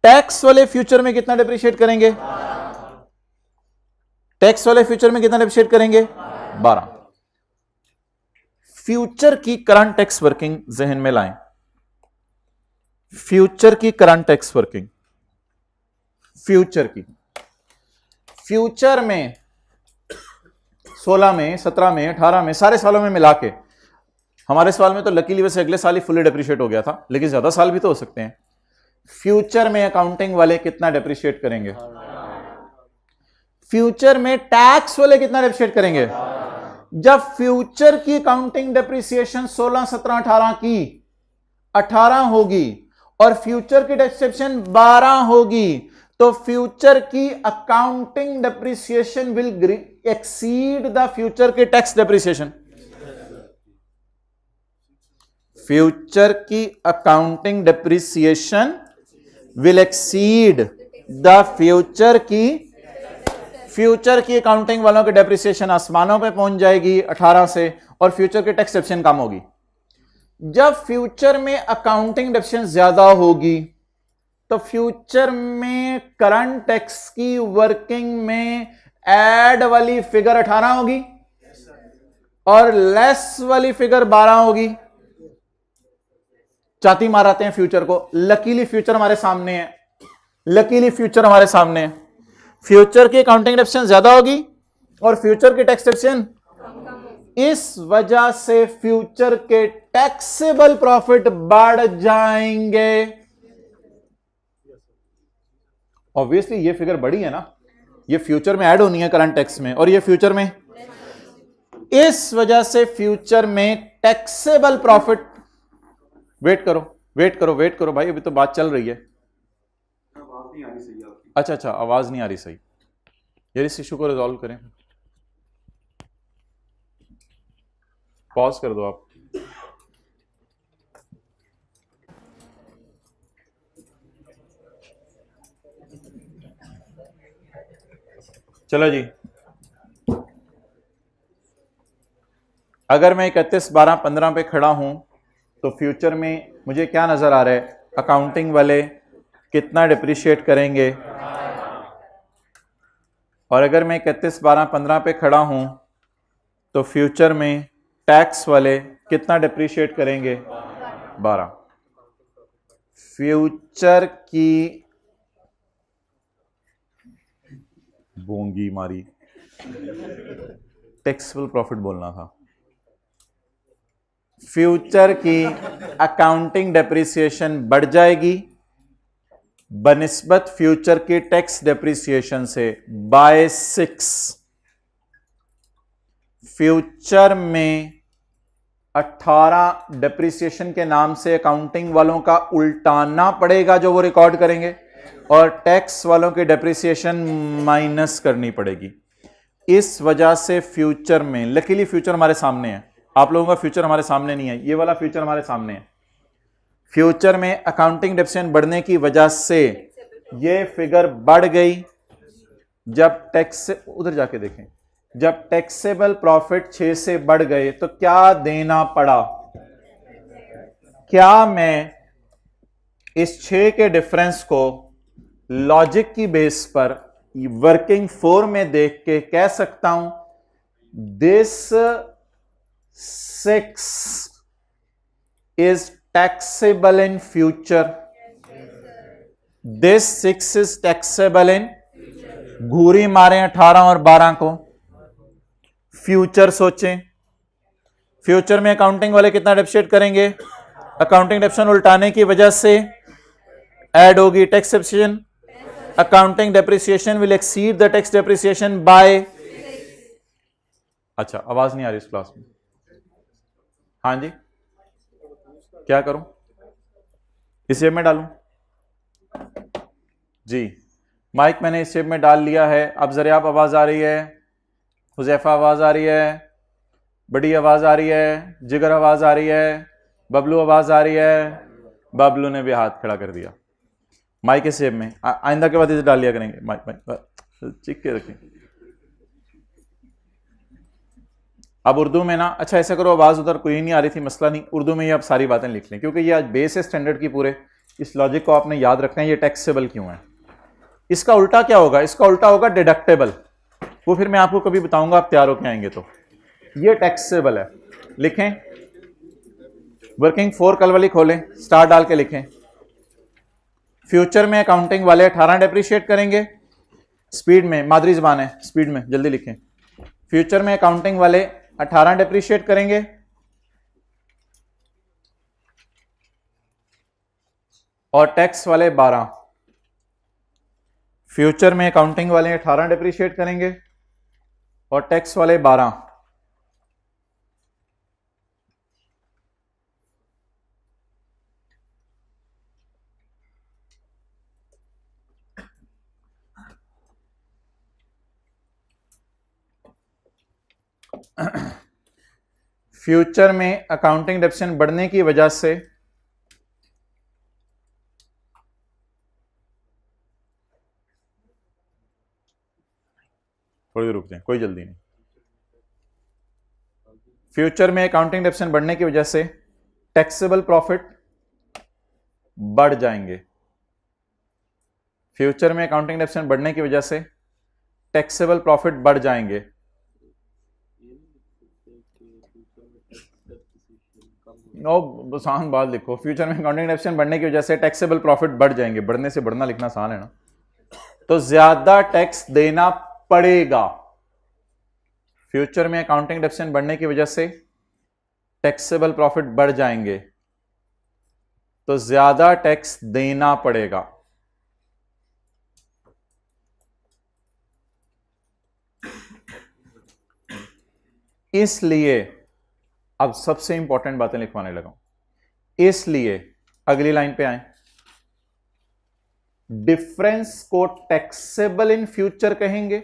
टैक्स वाले फ्यूचर में कितना डिप्रिशिएट करेंगे? टैक्स वाले फ्यूचर में कितना डिप्रिशिएट करेंगे? 12। फ्यूचर की करंट टैक्स वर्किंग जहन में लाएं। फ्यूचर की करंट टैक्स वर्किंग, फ्यूचर में 16 में 17 में 18 में सारे सालों में मिला के, हमारे साल में तो लकीली वैसे अगले साल ही फुली डेप्रिशिएट हो गया था, लेकिन ज्यादा साल भी तो हो सकते हैं। फ्यूचर में अकाउंटिंग वाले कितना डेप्रिशिएट करेंगे? फ्यूचर में टैक्स वाले कितना डेप्रिशिएट करेंगे? जब फ्यूचर की अकाउंटिंग डेप्रिसिएशन 16 17 18 की 18 होगी और फ्यूचर की डेप्रिसिएशन 12 होगी, तो फ्यूचर की accounting depreciation will exceed the future की टैक्स डेप्रिसिएशन। फ्यूचर की accounting depreciation will exceed the future की अकाउंटिंग वालों की डेप्रिसिएशन आसमानों पे पहुंच जाएगी 18 से, और फ्यूचर की टैक्स डेप्रिसिएशन कम होगी। जब फ्यूचर में अकाउंटिंग डेप्रिसिएशन ज्यादा होगी तो फ्यूचर में करंट टैक्स की वर्किंग में ऐड वाली फिगर 18 होगी और लेस वाली फिगर 12 होगी। चाती माराते हैं फ्यूचर को। लकीली फ्यूचर हमारे सामने है, फ्यूचर की अकाउंटिंग डेप्रिसिएशन ज्यादा होगी और फ्यूचर की टैक्स डेप्रिसिएशन, इस वजह से फ्यूचर के टैक्सेबल प्रॉफिट बढ़ जाएंगे। ऑब्वियसली ये फिगर बड़ी है ना, ये फ्यूचर में ऐड होनी है करंट टैक्स में, और ये फ्यूचर में, इस वजह से फ्यूचर में टैक्सेबल प्रॉफिट, वेट करो भाई, अभी तो बात चल रही है। आवाज नहीं आ रही सही आपकी। अच्छा, आवाज नहीं आ रही सही यार, इस इशू को रिजॉल्व करें। पॉज कर दो आप। चलो जी, अगर मैं 31/12/15 पे खड़ा हूं तो फ्यूचर में मुझे क्या नजर आ रहा है? अकाउंटिंग वाले कितना डिप्रिशिएट करेंगे? और अगर मैं 31/12/15 पे खड़ा हूं तो फ्यूचर में टैक्स वाले कितना डिप्रिशिएट करेंगे? 12। फ्यूचर की बोंगी मारी, टैक्सेबल प्रॉफिट बोलना था। फ्यूचर की अकाउंटिंग डेप्रिसिएशन बढ़ जाएगी बनिस्बत फ्यूचर की टैक्स डेप्रिसिएशन से बाय 6। फ्यूचर में 18 डेप्रिसिएशन के नाम से अकाउंटिंग वालों का उल्टाना पड़ेगा जो वो रिकॉर्ड करेंगे, और टैक्स वालों की डेप्रिसिएशन माइनस करनी पड़ेगी। इस वजह से फ्यूचर में, लकीली फ्यूचर हमारे सामने है, आप लोगों का फ्यूचर हमारे सामने नहीं है, ये वाला फ्यूचर हमारे सामने है। फ्यूचर में अकाउंटिंग डेप्रिसिएशन बढ़ने की वजह से ये फिगर बढ़ गई। जब टैक्स, उधर जाके देखें, जब टैक्सेबल प्रॉफिट 6 से बढ़ गए तो क्या देना पड़ा? क्या मैं इस 6 के डिफरेंस को लॉजिक की बेस पर वर्किंग 4 में देख के कह सकता हूं this 6 is taxable in future. This 6 is taxable in, घूरी मारे 18 और 12 को, फ्यूचर सोचें, फ्यूचर में अकाउंटिंग वाले कितना डेप्रिशिएट करेंगे, अकाउंटिंग डेप्रिसिएशन उल्टाने की वजह से ऐड होगी tax depreciation, accounting depreciation will exceed the tax depreciation by. अच्छा, आवाज नहीं आ रही इस क्लास में, हाँ जी, क्या करूं, इस शेप में डालूं जी, माइक मैंने इस शेप में डाल लिया है। अब ज़रियाब आवाज आ रही है, हुज़ैफा आवाज आ रही है, बड़ी आवाज आ रही है, जिगर आवाज आ रही है, बबलू आवाज आ रही है, बबलू ने भी हाथ खड़ा कर दिया। माइक के शेप में आइंदा के बाद इसे डाल लिया करेंगे, माइक चिक के रखें। अब उर्दू में ना, अच्छा ऐसा करो, आवाज उधर कोई नहीं आ रही थी, मसला नहीं, उर्दू में ये आप सारी बातें लिख लें, क्योंकि ये आज बेस है स्टैंडर्ड की पूरे, इस लॉजिक को आपने याद रखना है। ये टैक्सेबल क्यों है, इसका उल्टा क्या होगा, इसका उल्टा होगा डिडक्टेबल, वो फिर मैं आपको कभी बताऊंगा, आप तैयार होके आएंगे तो। ये टैक्सेबल है, लिखें, वर्किंग फोर कल वाली खोलें, स्टार डाल के लिखें। फ्यूचर में अकाउंटिंग वाले 18 डेप्रिशिएट करेंगे, स्पीड में, मादरी जबान है, स्पीड में जल्दी लिखें। फ्यूचर में अकाउंटिंग वाले 18 डेप्रिशिएट करेंगे और टैक्स वाले 12। फ्यूचर में अकाउंटिंग वाले 18 डेप्रिशिएट करेंगे और टैक्स वाले 12। फ्यूचर में अकाउंटिंग डेप्रिसिएशन बढ़ने की वजह से थोड़ी देर रुक जाए, कोई जल्दी नहीं। फ्यूचर में अकाउंटिंग डेप्रिसिएशन बढ़ने की वजह से टैक्सेबल प्रॉफिट बढ़ जाएंगे। फ्यूचर में अकाउंटिंग डेप्रिसिएशन बढ़ने की वजह से टैक्सेबल प्रॉफिट बढ़ जाएंगे। आसान बात लिखो, फ्यूचर में अकाउंटिंग डेप्रिसिएशन बढ़ने की वजह से टैक्सेबल प्रॉफिट बढ़ जाएंगे। बढ़ने से बढ़ना लिखना आसान है ना, तो ज्यादा टैक्स देना पड़ेगा। फ्यूचर में अकाउंटिंग डेप्रिसिएशन बढ़ने की वजह से टैक्सेबल प्रॉफिट बढ़ जाएंगे, तो ज्यादा टैक्स देना पड़ेगा। इसलिए अब सबसे इंपॉर्टेंट बातें लिखवाने लगा हूं। इसलिए अगली लाइन पे आए, डिफरेंस को टैक्सेबल इन फ्यूचर कहेंगे।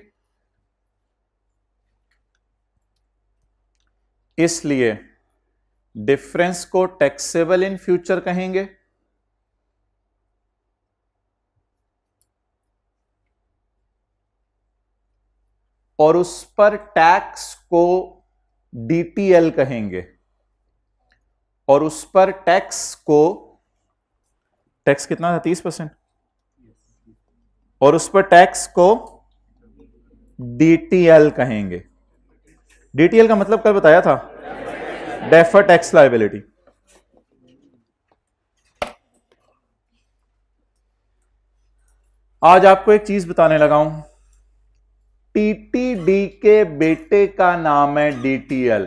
इसलिए डिफरेंस को टैक्सेबल इन फ्यूचर कहेंगे और उस पर टैक्स को डीटीएल कहेंगे, और उस पर टैक्स को, टैक्स कितना था 30%, और उस पर टैक्स को डीटीएल कहेंगे। डीटीएल का मतलब कल बताया था, डेफर्ड टैक्स लायबिलिटी। आज आपको एक चीज बताने लगा हूं, टीटीडी के बेटे का नाम है डीटीएल।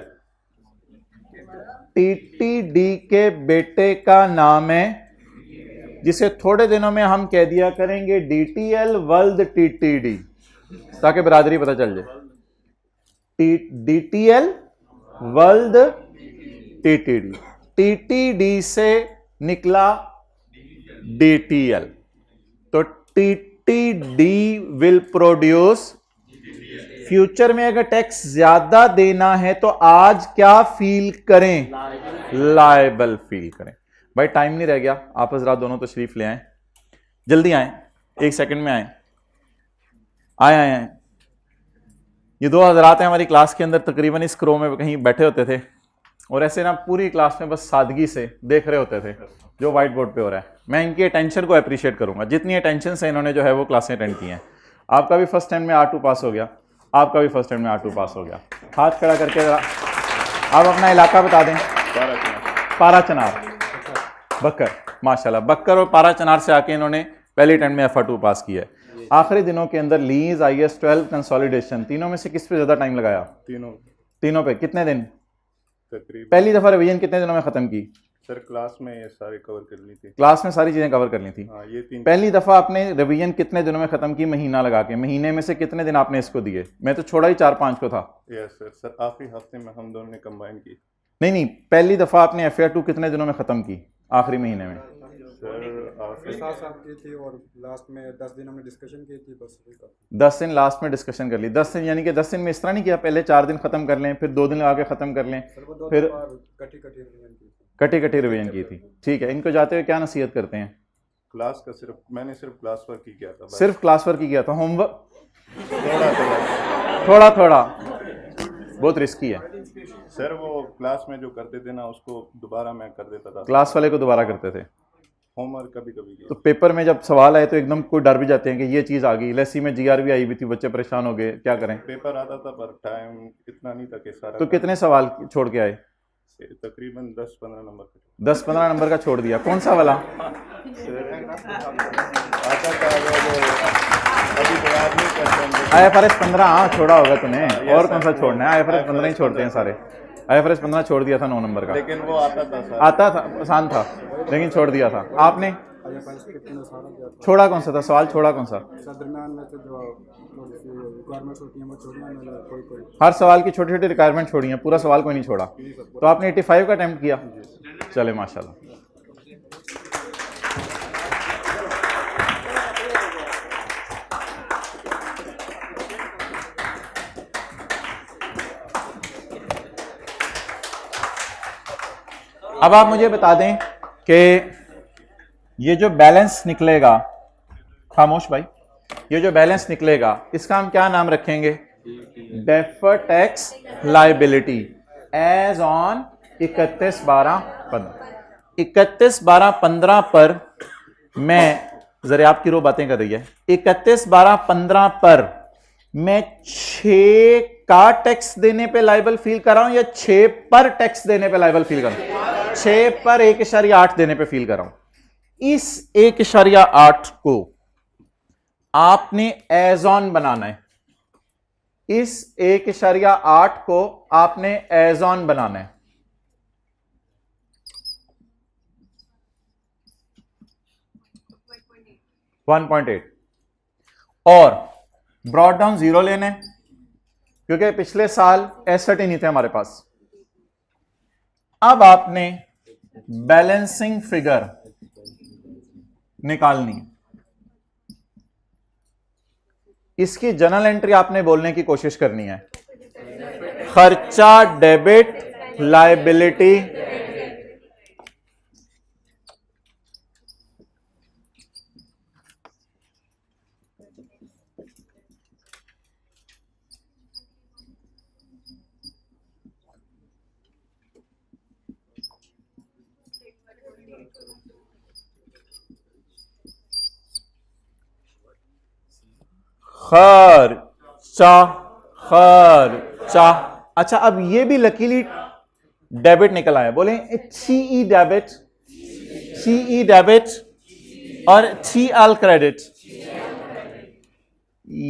टीटीडी के बेटे का नाम है, जिसे थोड़े दिनों में हम कह दिया करेंगे डीटीएल वर्ल्ड टीटीडी, ताकि बरादरी पता चल जाए। डीटीएल वर्ल्ड टीटीडी, टीटीडी से निकला डीटीएल, तो टीटीडी विल प्रोड्यूस। फ्यूचर में अगर टैक्स ज्यादा देना है तो आज क्या फील करें, लायबल फील करें। भाई टाइम नहीं रह गया, आप हजरात दोनों तशरीफ ले आए, जल्दी आए, एक सेकंड में आए, आए। ये दो हजरात हैं हमारी क्लास के अंदर, तकरीबन इस क्रो में कहीं बैठे होते थे और ऐसे ना पूरी क्लास में बस सादगी से देख रहे होते थे जो व्हाइट बोर्ड पे हो रहा है। मैं इनकी अटेंशन को अप्रिशिएट करूंगा, जितनी अटेंशन से इन्होंने जो है वो क्लासें अटेंड की हैं। आपका भी फर्स्ट टाइम में R2 पास हो गया, आपका भी फर्स्ट टाइम में R2 पास हो गया। हाथ खड़ा करके जरा आप अपना इलाका बता दें। पारा चनार, बक्कर, माशाल्लाह, बक्कर और पारा चनार से आके इन्होंने पहले अटेम्प्ट में F2 पास किया है। आखिरी दिनों के अंदर लीज, IS 12, कंसोलिडेशन, तीनों में से किस पे ज़्यादा टाइम लगाया? तीनों पे। कितने दिन? तकरीबन। पहली दफ़ा रिवीजन कितने दिनों में ख़त्म की? सर क्लास में ये सारे कवर कर ली थी। क्लास में सारी चीज़ें कवर कर ली थी। हाँ, ये 3। पहली दफ़ा आपने रिवीजन कितने दिनों में ख़त्म की? महीना लगा के। महीने में से कितने दिन आपने इसको दिए? मैं तो छोड़ा ही 4-5 को था। Yes sir. सर आखिरी हफ्ते में हम दोनों ने कंबाइन की। नहीं, पहली दफ़ा आपने FA2 कितने दिनों में ख़त्म की? आखिरी महीने में। सर की थी और लास्ट में 10 दिनों में डिस्कशन की थी बस। 10 दिन लास्ट में डिस्कशन कर ली। 10 दिन यानी कि 10 दिन में इस तरह नहीं किया पहले 4 दिन ख़त्म कर लें, फिर 2 दिन लगा के ख़त्म कर लें, फिर कटी रिवीजन की थी। ठीक है, इनको जाते हुए क्या नसीहत करते हैं? क्लास का मैंने सिर्फ क्लास वर्क ही किया था। सिर्फ क्लास वर्क ही किया था। होमवर्क थोड़ा बहुत रिस्की है सर। वो क्लास में जो करते थे ना उसको दोबारा मैं कर देता था। क्लास वाले को दोबारा करते थे। होमवर्क कभी कभी किया। तो पेपर में जब सवाल आए तो एकदम कोई डर भी जाते हैं कि ये चीज़ आ गई। लेसी में GR भी आई हुई थी, बच्चे परेशान हो गए, क्या करें? पेपर आता था पर टाइम इतना नहीं था कि सारा। तो कितने सवाल छोड़ के आए? तकरीबन 10-15 नंबर। 10-15 नंबर का छोड़ दिया। कौन सा वाला? आता था अभी तो याद नहीं करते। IFRS 15, हाँ छोड़ा होगा तूने। और कौन सा छोड़ना है? IFRS 15 ही छोड़ते हैं सारे। IFRS 15 छोड़ दिया था 9 नंबर का। लेकिन वो आता था सर। आता था, आसान था, लेकिन छोड़ दिया था। आपने छोड़ा कौन सा था? सवाल छोड़ा कौन सा? हर सवाल की छोटी छोटी रिक्वायरमेंट छोड़ी है, पूरा सवाल कोई नहीं छोड़ा। तो आपने 85 का अटेम्प्ट किया। चले माशाल्लाह। अब आप मुझे बता दें कि ये जो बैलेंस निकलेगा, खामोश भाई, ये जो बैलेंस निकलेगा इसका हम क्या नाम रखेंगे? Deferred tax liability as on 31/12/15। 31/12/15 पर मैं जरा आपकी रो बातें कर रही है। 31/12/15 पर मैं 6 का टैक्स देने पे लायबल फील कर रहा हूं या 6 पर टैक्स देने पे लायबल फील कर रहा हूं? 6 पर 1.8 देने पे फील कर रहा हूं। इस 1.8 को आपने एज ऑन बनाना है। इस 1.8 को आपने एज ऑन बनाना है। $1.8 और ब्रॉड डाउन 0 लेने, क्योंकि पिछले साल एसेट ही नहीं थे हमारे पास। अब आपने बैलेंसिंग फिगर निकालनी है। इसकी जर्नल एंट्री आपने बोलने की कोशिश करनी है। खर्चा डेबिट लायबिलिटी खर्चा खर्चा। अच्छा, अब ये भी लकीली डेबिट निकल आया। बोले CE डेबिट, CE डेबिट और CL क्रेडिट,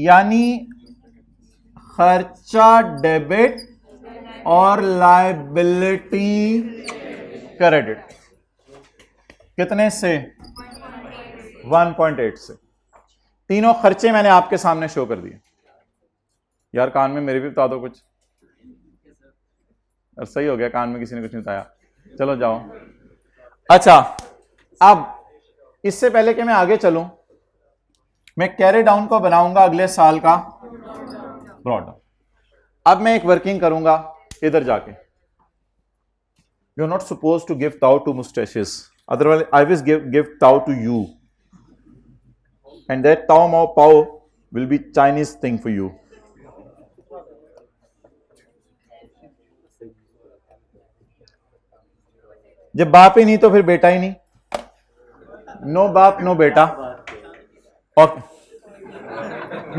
यानी खर्चा डेबिट और लायबिलिटी क्रेडिट। कितने से? 1.8 से। तीनों खर्चे मैंने आपके सामने शो कर दिए। यार कान में मेरे भी बता दो कुछ। और सही हो गया, कान में किसी ने कुछ नहीं बताया। चलो जाओ। अच्छा, अब इससे पहले कि मैं आगे चलूं, मैं कैरी डाउन को बनाऊंगा अगले साल का ब्रॉड डाउन। अब मैं एक वर्किंग करूंगा इधर जाके। You are not suppose to give ताउ to mustaches, otherwise I will give ताउ to you, and that Tao Mao Pao will be Chinese thing for you. जब बाप ही नहीं तो फिर बेटा ही नहीं। नो बाप नो बेटा। Okay,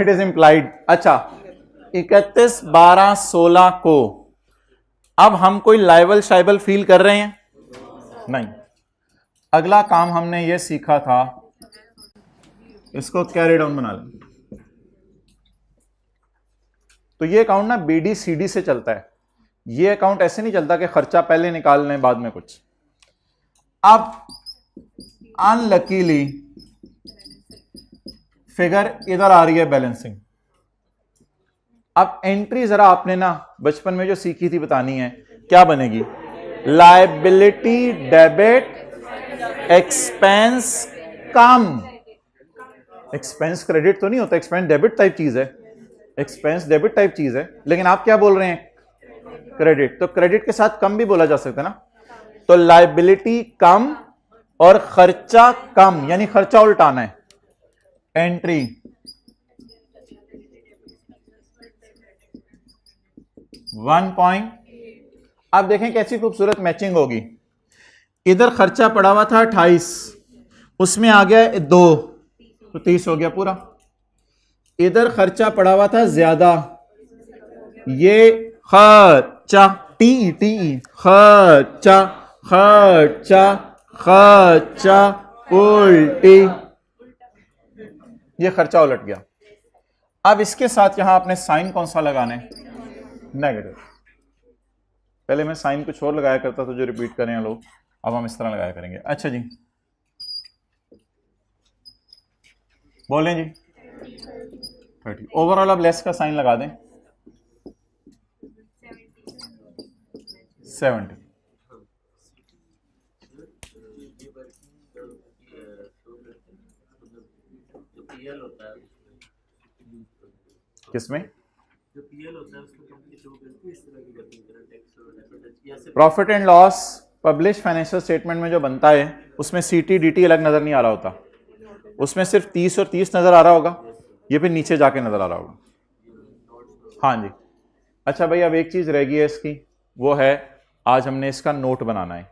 it is implied. अच्छा, 31/12/16 को अब हम कोई लाइबल शाइबल फील कर रहे हैं? नहीं। अगला काम हमने ये सीखा था, इसको कैरी डाउन बना लें। तो ये अकाउंट ना BD-CD से चलता है। ये अकाउंट ऐसे नहीं चलता कि खर्चा पहले निकाल लें बाद में कुछ। अब अनलकीली फिगर इधर आ रही है बैलेंसिंग। अब एंट्री जरा आपने ना बचपन में जो सीखी थी बतानी है, क्या बनेगी? लायबिलिटी डेबिट एक्सपेंस कम। एक्सपेंस क्रेडिट तो नहीं होता, एक्सपेंस डेबिट टाइप चीज है, एक्सपेंस डेबिट टाइप चीज है, लेकिन आप क्या बोल रहे हैं? क्रेडिट। तो क्रेडिट के साथ कम भी बोला जा सकता है ना। तो लायबिलिटी कम और खर्चा कम, यानी खर्चा उल्टाना है। Entry 1 point. अब देखें कैसी खूबसूरत मैचिंग होगी। इधर खर्चा पड़ा हुआ था 28, उसमें आ गया 2, तो 30 हो गया पूरा। इधर खर्चा पड़ा हुआ था ज्यादा, ये खर्चा टी खर्चा खर्चा खर्चा उल्टी, ये खर्चा उलट गया। अब इसके साथ यहां आपने साइन कौन सा लगाना है? नेगेटिव। पहले मैं साइन कुछ और लगाया करता था जो रिपीट कर रहे हैं लोग, अब हम इस तरह लगाया करेंगे। अच्छा जी, बोलें जी। 30। ओवरऑल अब लेस का साइन लगा दें। 70। किसमें? Profit and loss publish financial statement में जो बनता है उसमें CT-DT अलग नजर नहीं आ रहा होता, उसमें सिर्फ 30 और 30 नजर आ रहा होगा, ये फिर नीचे जाके नजर आ रहा होगा। हाँ जी। अच्छा भाई, अब एक चीज रह गई है इसकी, वो है आज हमने इसका नोट बनाना है।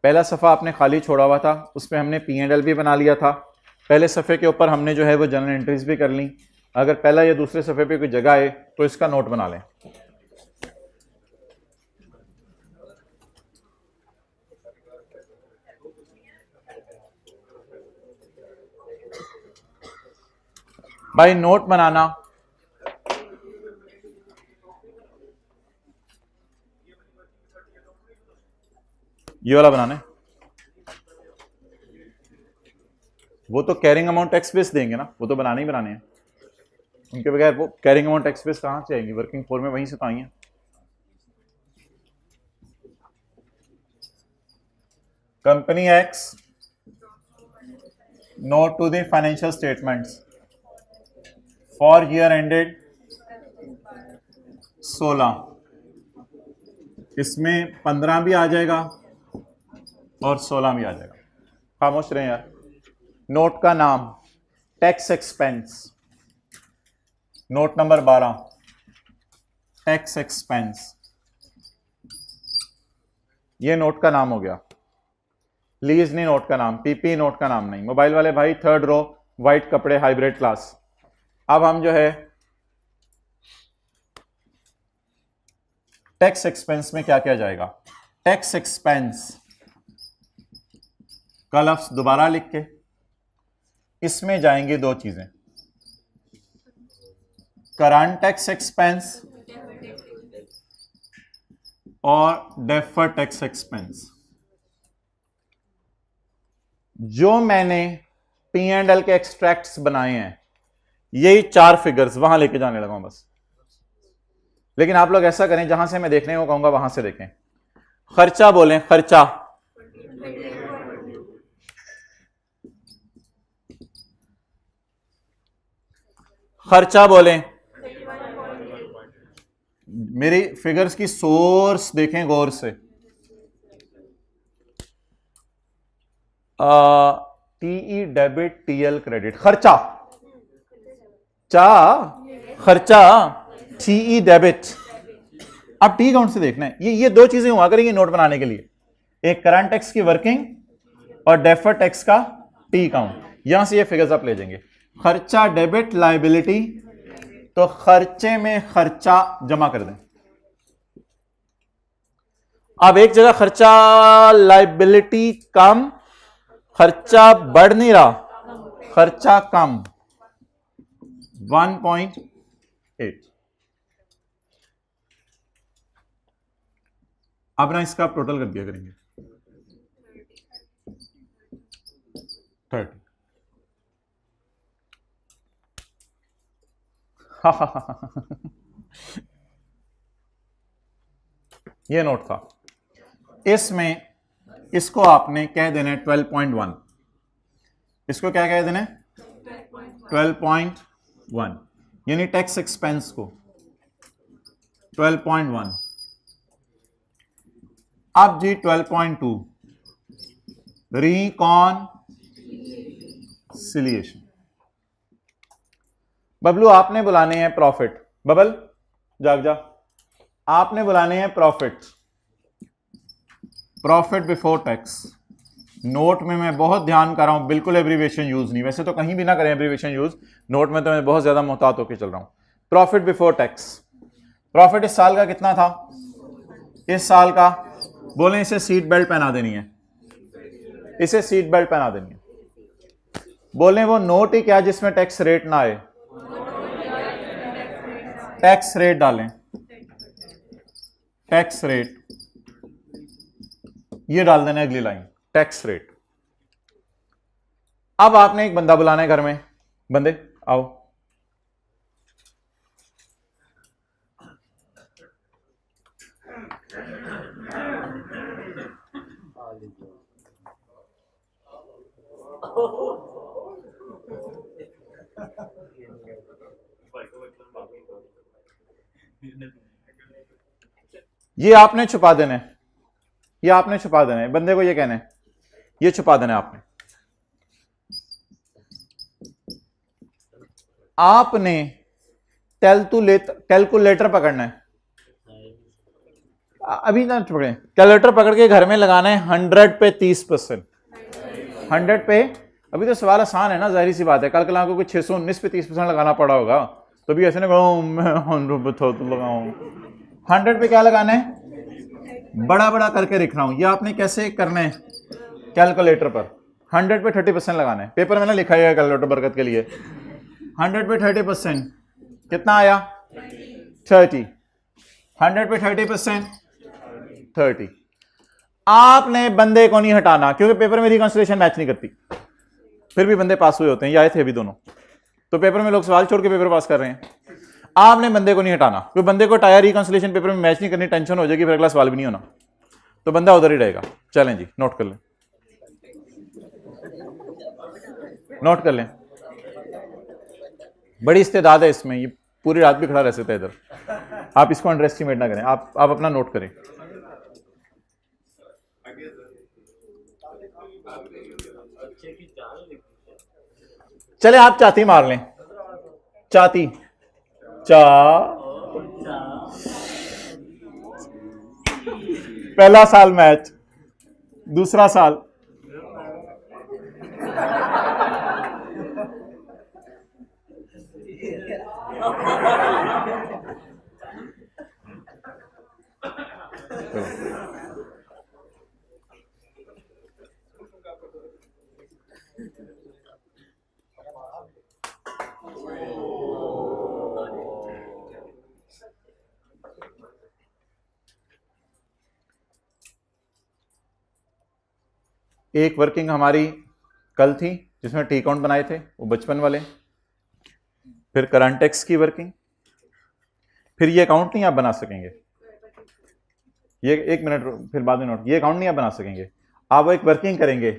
पहला सफ़ा आपने खाली छोड़ा हुआ था, उसमें हमने P&L भी बना लिया था। पहले सफ़े के ऊपर हमने जो है वो जनरल एंट्रीज भी कर ली। अगर पहला या दूसरे सफ़े पे कोई जगह है तो इसका नोट बना लें। भाई नोट बनाना, ये वाला बनाना है। वो तो कैरिंग अमाउंट टैक्स बेस देंगे ना, वो तो बनाने ही बनाने हैं, उनके बगैर वो कैरिंग अमाउंट टैक्स बेस कहां से आएंगी? वर्किंग फॉर में वहीं से तो आई है। Company X note to the financial statements for year ended 16, इसमें 15 भी आ जाएगा और 16 भी आ जाएगा। खामोश रहे यार। नोट का नाम tax expense, note number 12 tax expense, ये नोट का नाम हो गया। लीज नहीं नोट का नाम, पीपी नोट का नाम नहीं। मोबाइल वाले भाई 3rd रो, वाइट कपड़े, हाइब्रिड क्लास। अब हम जो है टैक्स एक्सपेंस में क्या किया जाएगा? टैक्स एक्सपेंस का लफ्ज दोबारा लिख के इसमें जाएंगे दो चीजें, करंट टैक्स एक्सपेंस और डेफर्ड टैक्स एक्सपेंस। जो मैंने P&L के एक्सट्रैक्ट्स बनाए हैं, यही 4 फिगर्स वहां लेके जाने लगा हूं बस। लेकिन आप लोग ऐसा करें, जहां से मैं देखने को कहूंगा वहां से देखें। खर्चा बोलें, खर्चा, खर्चा बोलें। मेरी फिगर्स की सोर्स देखें गौर से। TE debit, TL credit. खर्चा खर्चा TE डेबिट। अब टी काउंट से देखना है, ये दो चीजें हुआ करेंगी नोट बनाने के लिए, एक करंट टैक्स की वर्किंग और डेफर्ड टैक्स का टी काउंट। यहां से ये फिगर्स आप ले जाएंगे। खर्चा डेबिट लायबिलिटी, तो खर्चे में खर्चा जमा कर दें। अब एक जगह खर्चा लाइबिलिटी कम, खर्चा बढ़ नहीं रहा, खर्चा कम 1.8। अब ना इसका आप टोटल कर दिया करेंगे 30। ये नोट था। इसमें इसको आपने कह देना है 12.1, इसको क्या कह देना है 12.1, यानी टैक्स एक्सपेंस को 12.1। अब जी 12.2 रिकॉन्सिलिएशन। बबलू आपने बुलाने हैं प्रॉफिट, बबल जाग जा, आपने बुलाने हैं profit, profit before tax. Note में मैं बहुत ध्यान कर रहा हूं, बिल्कुल एब्रीविएशन यूज नहीं, वैसे तो कहीं भी ना करें एब्रीविएशन यूज, नोट में तो मैं बहुत ज्यादा मोहतात होकर चल रहा हूं। प्रॉफिट बिफोर टैक्स, प्रॉफिट इस साल का कितना था, इस साल का, बोले इसे सीट बेल्ट पहना देनी है, इसे सीट बेल्ट पहना देनी है। बोले वो नोट ही क्या जिसमें टैक्स रेट ना आए, टैक्स रेट डालें, टैक्स रेट, ये डाल देना अगली लाइन, टैक्स रेट। अब आपने एक बंदा बुलाना है घर में, बंदे आओ, ये आपने छुपा देना है, ये आपने छुपा देना है, बंदे को ये कहना है, ये छुपा देना है आपने। आपने कैलकुलेटर पकड़ना है, अभी ना पकड़े, कैलकुलेटर पकड़ के घर में लगाना है 100 पे 30%, 100 पे। अभी तो सवाल आसान है ना, जाहिर सी बात है, कल कल आपको 619 पे 30% लगाना पड़ा होगा, तो भी ऐसे ना कहूं मैं 100 पे लगाऊं, 100 पे क्या लगाना है, बड़ा बड़ा करके लिख रहा हूं। ये आपने कैसे करना है, कैलकुलेटर पर 100 पे 30% लगाना है। पेपर में ना लिखा है कैलकुलेटर बरकत के लिए, 100 पे 30% कितना आया 30, 100 पे 30% 30। आपने बंदे को नहीं हटाना, क्योंकि पेपर में रिकॉन्सिलिएशन मैच नहीं करती, फिर भी बंदे पास हुए होते हैं, ये आए थे अभी दोनों, तो पेपर में लोग सवाल छोड़ के पेपर पास कर रहे हैं। आपने बंदे को नहीं हटाना, क्योंकि बंदे को टायर रिकॉन्सिलिएशन पेपर में मैच नहीं करनी, टेंशन हो जाएगी, फिर अगला सवाल भी नहीं होना, तो बंदा उधर ही रहेगा। चलें जी, नोट कर लें, नोट कर लें, बड़ी इस्तेदाद है इसमें, ये पूरी रात भी खड़ा रह सकता है इधर, आप इसको अंडर एस्टिमेट ना करें, आप अपना नोट करें। चले आप चाती मार लें, चाती, चा, पहला साल मैच, दूसरा साल एक वर्किंग हमारी कल थी जिसमें टी अकाउंट बनाए थे, वो बचपन वाले, फिर करंट टैक्स की वर्किंग, फिर ये अकाउंट नहीं आप बना सकेंगे, ये एक मिनट फिर बाद में नोट, ये अकाउंट नहीं आप बना सकेंगे, आप वो एक वर्किंग करेंगे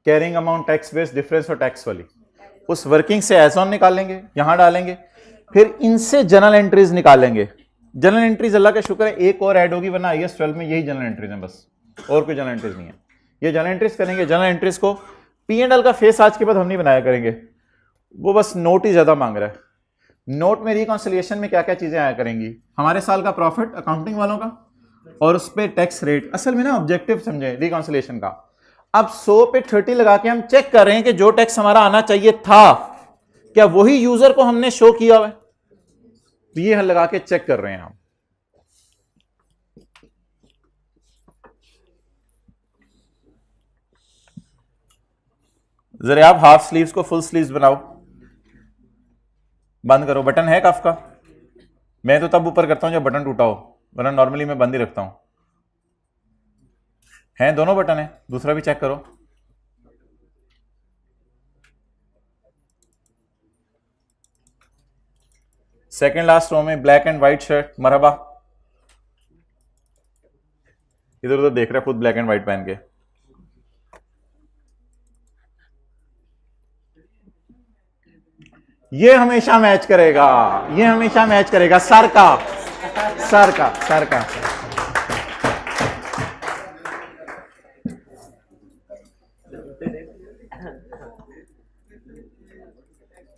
carrying amount tax base difference और टैक्स वाली, उस वर्किंग से एज ऑन निकालेंगे, यहां डालेंगे, फिर इनसे जनरल एंट्रीज निकालेंगे। जनरल एंट्रीज अल्लाह का शुक्र है एक और ऐड होगी, वरना IAS 12 में यही जनरल एंट्रीज हैं बस, और कोई जनरल एंट्रीज नहीं है। ये जनरल एंट्रीज करेंगे, जनरल एंट्रीज को P&L का फेस आज के बाद हम नहीं बनाया करेंगे, वो बस नोट ही ज्यादा मांग रहा है। नोट में रिकॉन्सिलिएशन में क्या क्या चीजें आया करेंगी, हमारे साल का प्रॉफिट अकाउंटिंग वालों का, और उस पर टैक्स रेट, असल में ना ऑब्जेक्टिव समझे रिकॉन्सिलिएशन का। अब 100 पे 30 लगा के हम चेक कर रहे हैं कि जो टैक्स हमारा आना चाहिए था क्या वही यूजर को हमने शो किया हुआ है, तो ये लगा के चेक कर रहे हैं हम। जरा आप हाफ स्लीव्स को फुल स्लीव्स बनाओ, बंद करो। बटन है कफ का? मैं तो तब ऊपर करता हूं जब बटन टूटा हो, वरना नॉर्मली मैं बंद ही रखता हूं। हैं दोनों बटन है, दूसरा भी चेक करो। सेकंड लास्ट रो में ब्लैक एंड व्हाइट शर्ट, मरहबा। इधर उधर देख रहा है खुद ब्लैक एंड व्हाइट पहन के। ये हमेशा मैच करेगा, ये हमेशा मैच करेगा। सर का, सर का, सर का।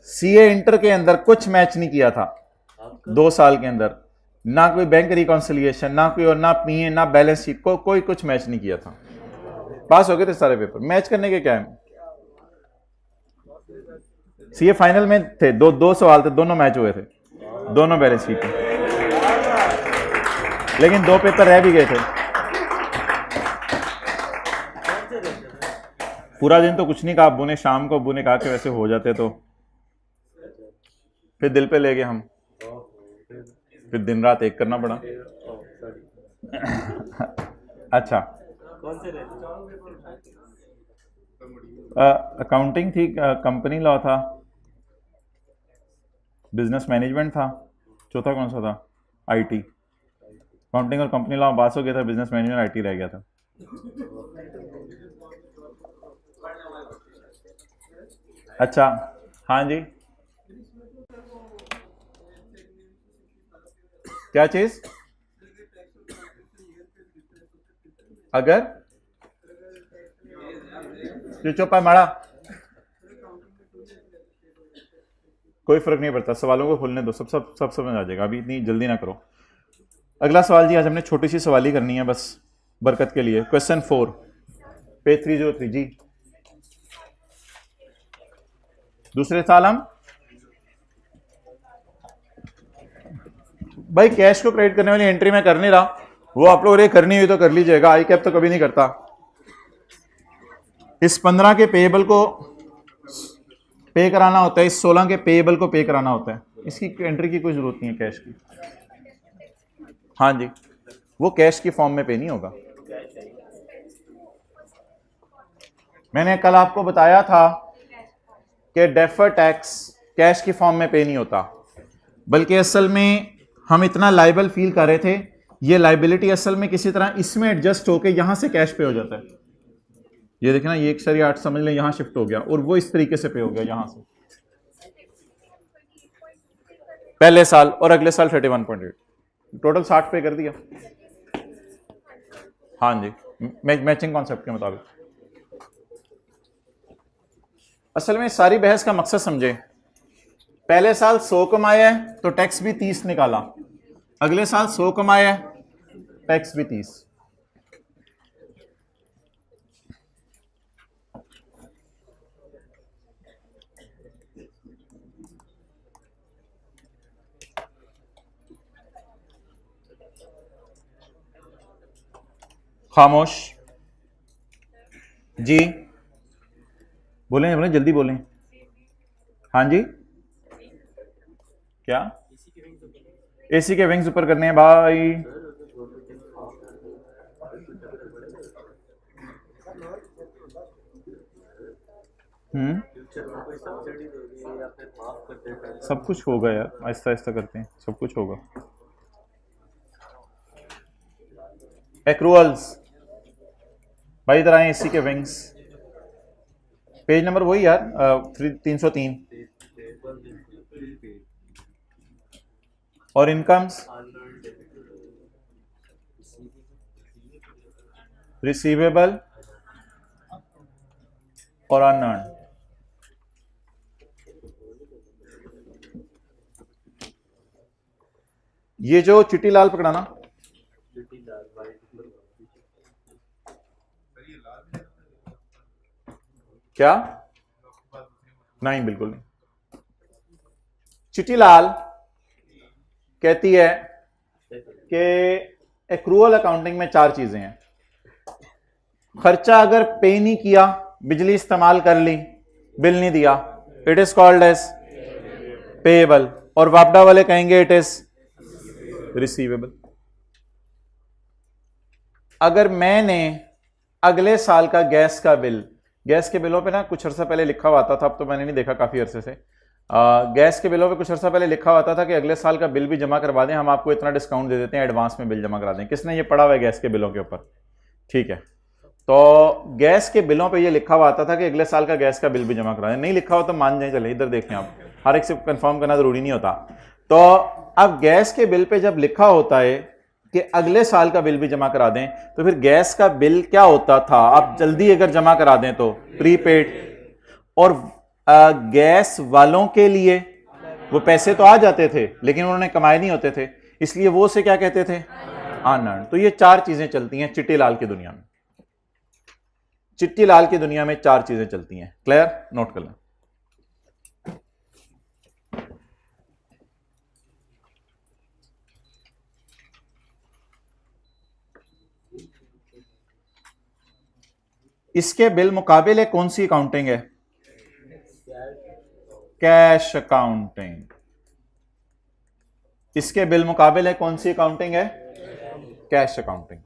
सीए इंटर के अंदर कुछ मैच नहीं किया था 2 साल के अंदर, ना कोई बैंक रिकॉन्सिलिएशन, ना कोई और, ना पीए, ना बैलेंस शीट को, कोई कुछ मैच नहीं किया था। पास हो गए थे सारे पेपर। मैच करने के क्या है? सीए फाइनल में थे, दो सवाल थे, दोनों मैच हुए थे, दोनों बैलेंस शीट पे, लेकिन 2 पेपर रह भी गए थे। पूरा दिन तो कुछ नहीं कहा अब्बू ने, शाम को अब्बू ने कहा कि वैसे हो जाते तो फिर दिल पे ले गए हम, फिर दिन रात एक करना पड़ा। अच्छा, अकाउंटिंग थी, कंपनी लॉ था, बिजनेस मैनेजमेंट था, चौथा कौन सा था? आईटी। अकाउंटिंग और कंपनी लॉ पास हो गया था, बिजनेस मैनेजमेंट आईटी रह गया था। अच्छा, हाँ जी, क्या चीज? अगर चुपा माड़ा, कोई फर्क नहीं पड़ता, सवालों को खोलने दो, सब समझ आ जाएगा, अभी इतनी जल्दी ना करो। अगला सवाल जी, आज हमने छोटी सी सवाल ही करनी है बस बरकत के लिए। क्वेश्चन 4 पेज 303 जी। दूसरे साल हम भाई कैश को क्रेडिट करने वाली एंट्री मैं कर नहीं रहा, वो आप लोग करनी हुई तो कर लीजिएगा, आई कैप तो कभी नहीं करता। इस 15 के पेएबल को पे कराना होता है, इस 16 के पेएबल को पे कराना होता है, इसकी एंट्री की कोई जरूरत नहीं है कैश की। हाँ जी, वो कैश की फॉर्म में पे नहीं होगा। मैंने कल आपको बताया था कि डेफर टैक्स कैश की फॉर्म में पे नहीं होता, बल्कि असल में हम इतना लाइबल फील कर रहे थे, ये लाइबिलिटी असल में किसी तरह इसमें एडजस्ट होके यहां से कैश पे हो जाता है। ये देखना, ये 1/8 समझ लें यहां शिफ्ट हो गया, और वो इस तरीके से पे हो गया यहां से पहले साल, और अगले साल 31.8, टोटल 60 पे कर दिया। हाँ जी, मैचिंग कॉन्सेप्ट के मुताबिक। असल में सारी बहस का मकसद समझे, पहले साल 100 कमाया है तो टैक्स भी 30 निकाला, अगले साल 100 कमाया है टैक्स भी 30। खामोश जी, बोलें बोलें जल्दी बोलें। हाँ जी, क्या? एसी के विंग्स ऊपर करने हैं भाई। सब कुछ होगा यार, आहिस्ता आहिस्ता करते हैं, सब कुछ होगा। एक्रूअल्स भाई इधर आए, एसी के विंग्स, पेज नंबर वही यार 303। और इनकम्स, रिसीवेबल और अनअर्न्ड। ये जो चिट्टी लाल पकड़ाना, क्या? नहीं, बिल्कुल नहीं। चिट्टी लाल कहती है कि एक्रूअल अकाउंटिंग में 4 चीजें हैं। खर्चा अगर पे नहीं किया, बिजली इस्तेमाल कर ली, बिल नहीं दिया, it is called as payable, और वापडा वाले कहेंगे इट इज रिसीवेबल। अगर मैंने अगले साल का गैस का बिल, गैस के बिलों पे ना कुछ अर्सा पहले लिखा हुआ आता था, अब तो मैंने नहीं देखा काफी अरसे से, गैस के बिलों पे कुछ अर्सा पहले लिखा हुआ था कि अगले साल का बिल भी जमा करवा दें, हम आपको इतना डिस्काउंट दे देते हैं, एडवांस में बिल जमा करा दें। किसने ये पढ़ा हुआ है गैस के बिलों के ऊपर? ठीक है, तो गैस के बिलों पे ये लिखा हुआ आता था कि अगले साल का गैस का बिल भी जमा करा दें। नहीं लिखा हो तो मान जाए, चले इधर देखें आप, हर एक से कंफर्म करना जरूरी नहीं होता। तो अब गैस के बिल पे जब लिखा होता है कि अगले साल का बिल भी जमा करा दें, तो फिर गैस का बिल क्या होता था? आप जल्दी अगर जमा करा दें तो प्रीपेड, और गैस वालों के लिए वो पैसे तो आ जाते थे लेकिन उन्होंने कमाए नहीं होते थे, इसलिए वो से क्या कहते थे? अनअर्न्ड। तो ये चार चीजें चलती हैं चिट्टी लाल की दुनिया में। चिट्टी लाल की दुनिया में चार चीजें चलती हैं। क्लियर? नोट कर लें। इसके बिल मुकाबले कौन सी अकाउंटिंग है? Cash accounting. इसके बिल मुकाबले कौन सी अकाउंटिंग है? Cash accounting.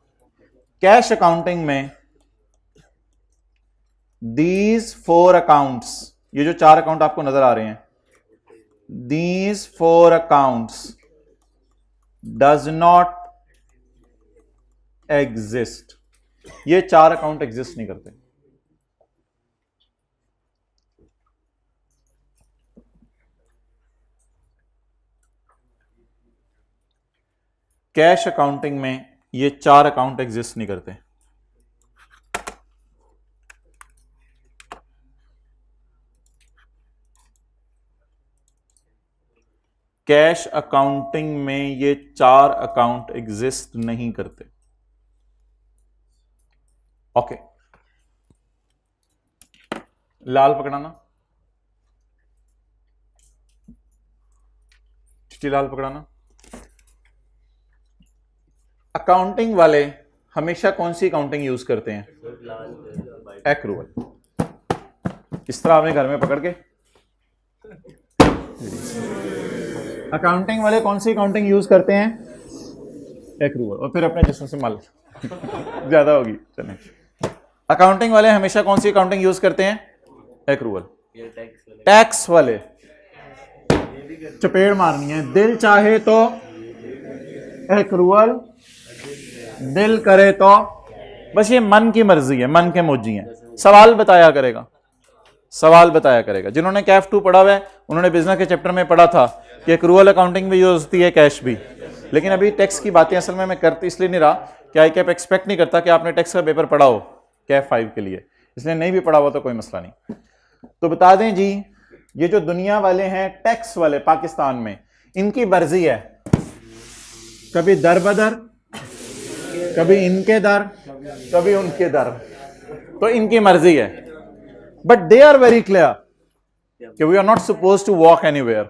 कैश अकाउंटिंग में दीज फोर अकाउंट्स, ये जो चार अकाउंट आपको नजर आ रहे हैं, these four accounts does not exist. ये चार अकाउंट एग्जिस्ट नहीं करते। कैश अकाउंटिंग में ये चार अकाउंट एग्जिस्ट नहीं करते। कैश अकाउंटिंग में ये चार अकाउंट एग्जिस्ट नहीं करते। ओके, लाल पकड़ाना, चिट्टी लाल पकड़ाना। अकाउंटिंग वाले हमेशा कौन सी अकाउंटिंग यूज करते हैं? एक्रूअल। इस तरह आपने घर में पकड़ के, अकाउंटिंग वाले कौन सी अकाउंटिंग यूज करते हैं? एक्रूअल। और फिर अपने जिस्म से माल ज्यादा होगी, चलें। अकाउंटिंग वाले हमेशा कौन सी अकाउंटिंग यूज करते हैं? एक्रूअल। टैक्स वाले चपेड़ मारनी है, दिल चाहे तो एक्रूअल, दिल करे तो, बस ये मन की मर्जी है, मन के मौजी हैं। सवाल बताया करेगा, सवाल बताया करेगा। जिन्होंने कैफ 2 पढ़ा हुआ है उन्होंने बिजनेस के चैप्टर में पढ़ा था कि एक्रूअल अकाउंटिंग भी यूज होती है, कैश भी। लेकिन अभी टैक्स की बातें असल में मैं करती इसलिए नहीं रहा कि आई कैप एक्सपेक्ट नहीं करता कि आपने टैक्स का पेपर पढ़ा हो कैफ 5 के लिए, इसलिए नहीं भी पढ़ा हुआ तो कोई मसला नहीं। तो बता दें जी, ये जो दुनिया वाले हैं टैक्स वाले पाकिस्तान में, इनकी मर्जी है, कभी दर बदर, कभी इनके दर, कभी उनके दर, तो इनकी मर्जी है। But they are very clear कि we are not suppose to walk anywhere.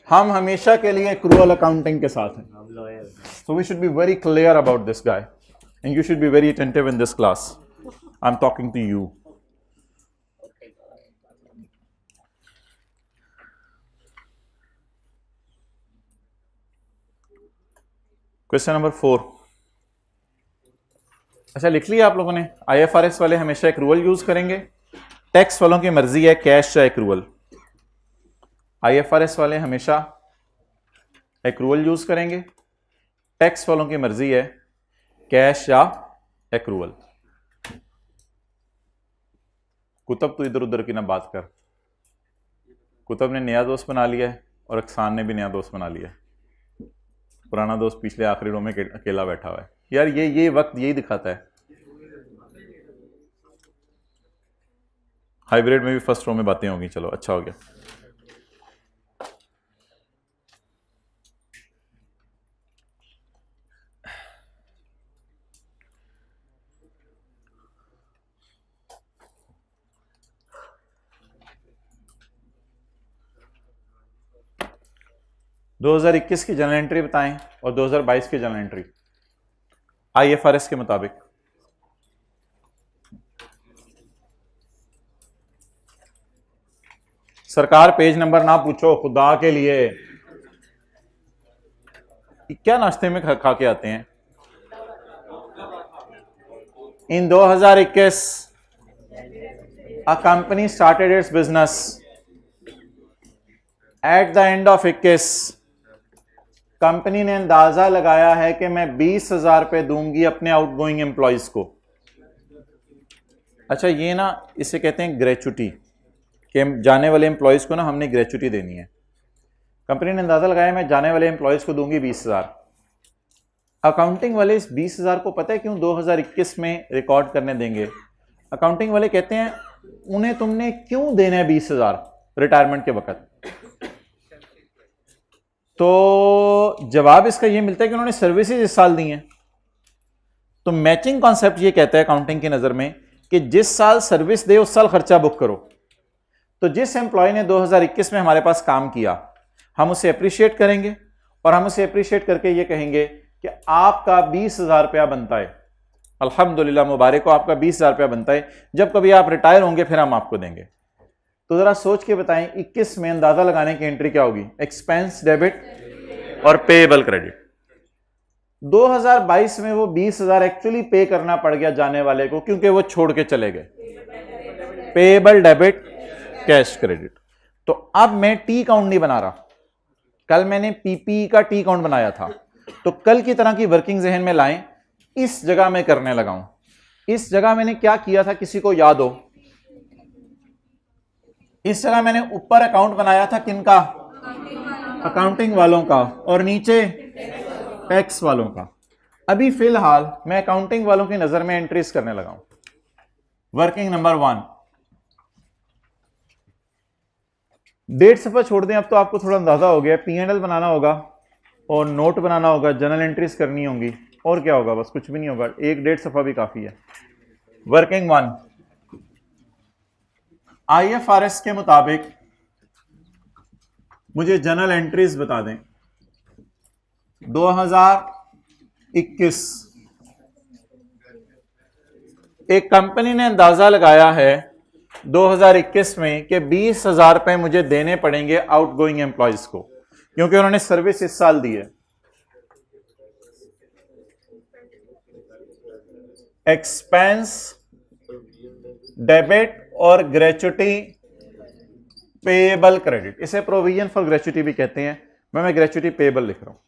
हम हमेशा के लिए क्रूअल अकाउंटिंग के साथ हैं। So we should be very clear about this guy and you should be very attentive in this class. I am talking to you. Question number 4। अच्छा, लिख लिया आप लोगों ने? आईएफआरएस वाले हमेशा एक्रूअल यूज करेंगे, टैक्स वालों की मर्जी है कैश या एक्रूअल। आईएफआरएस वाले हमेशा एक्रूअल यूज करेंगे, टैक्स वालों की मर्जी है कैश या एक्रूअल। कुतुब तो इधर उधर की ना बात कर। कुतुब ने नया दोस्त बना लिया है और अक्सान ने भी नया दोस्त बना लिया है। पुराना दोस्त पिछले आखिरी रो में अकेला बैठा हुआ है। यार ये वक्त यही दिखाता है। हाइब्रिड में भी फर्स्ट रो में बातें होंगी, चलो अच्छा हो गया। दो 2021 की जनरल एंट्री बताएं और 2022 की जनरल एंट्री आईएफआरएस के मुताबिक। सरकार पेज नंबर ना पूछो खुदा के लिए। क्या नाश्ते में खा के आते हैं? इन 2021 a company started its business. At the end of 21 company ने अंदाजा लगाया है कि मैं 20,000 रुपये दूंगी अपने आउटगोइंग एम्प्लॉयज को। अच्छा, ये ना इसे कहते हैं ग्रेचुटी, कि जाने वाले एम्प्लॉयज को ना हमने ग्रेचुटी देनी है। कंपनी ने अंदाजा लगाया मैं जाने वाले एम्प्लॉयज को दूंगी 20,000। अकाउंटिंग वाले इस 20,000 को पता है क्यों 2021 में रिकॉर्ड करने देंगे? अकाउंटिंग वाले कहते हैं उन्हें तुमने क्यों देना है 20,000 रिटायरमेंट के वक्त? तो जवाब इसका यह मिलता है कि उन्होंने सर्विसेज इस साल दी हैं। तो मैचिंग कॉन्सेप्ट ये कहता है अकाउंटिंग की नजर में कि जिस साल सर्विस दे उस साल खर्चा बुक करो। तो जिस एम्प्लॉय ने 2021 में हमारे पास काम किया हम उसे अप्रिशिएट करेंगे और हम उसे अप्रिशिएट करके ये कहेंगे कि आपका 20,000 रुपया बनता है, अल्हम्दुलिल्लाह मुबारक हो, आपका 20,000 रुपया बनता है, जब कभी आप रिटायर होंगे फिर हम आपको देंगे। तो जरा सोच के बताएं 21 में अंदाजा लगाने की एंट्री क्या होगी? एक्सपेंस डेबिट और पेएबल क्रेडिट। 2022 में वो 20,000 एक्चुअली पे करना पड़ गया जाने वाले को क्योंकि वो छोड़ के चले गए। Payable debit cash credit. तो अब मैं टी काउंट नहीं बना रहा, कल मैंने पीपी का टी काउंट बनाया था, तो कल की तरह की वर्किंग जहन में लाएं, इस जगह मैं करने लगा हूं। इस जगह मैंने क्या किया था किसी को याद हो? इस जगह मैंने ऊपर अकाउंट बनाया था किनका? अकाउंटिंग वालों का, और नीचे टैक्स वालों का। अभी फिलहाल मैं अकाउंटिंग वालों की नजर में एंट्रीज करने लगा हूं। वर्किंग नंबर 1, डेट सफा छोड़ दें, अब तो आपको थोड़ा अंदाजा हो गया। P&L बनाना होगा और नोट बनाना होगा, जर्नल एंट्रीज करनी होंगी, और क्या होगा? बस कुछ भी नहीं होगा, एक डेट सफा भी काफी है। वर्किंग 1, IFRS के मुताबिक मुझे जर्नल एंट्रीज बता दें 2021। एक कंपनी ने अंदाजा लगाया है 2021 में कि 20,000 रुपए मुझे देने पड़ेंगे आउटगोइंग एम्प्लॉयज को क्योंकि उन्होंने सर्विस इस साल दी है। एक्सपेंस डेबिट और ग्रेचुटी पेएबल क्रेडिट, इसे प्रोविजन फॉर ग्रेचुटी भी कहते हैं। मैं ग्रेचुटी पेएबल लिख रहा हूं।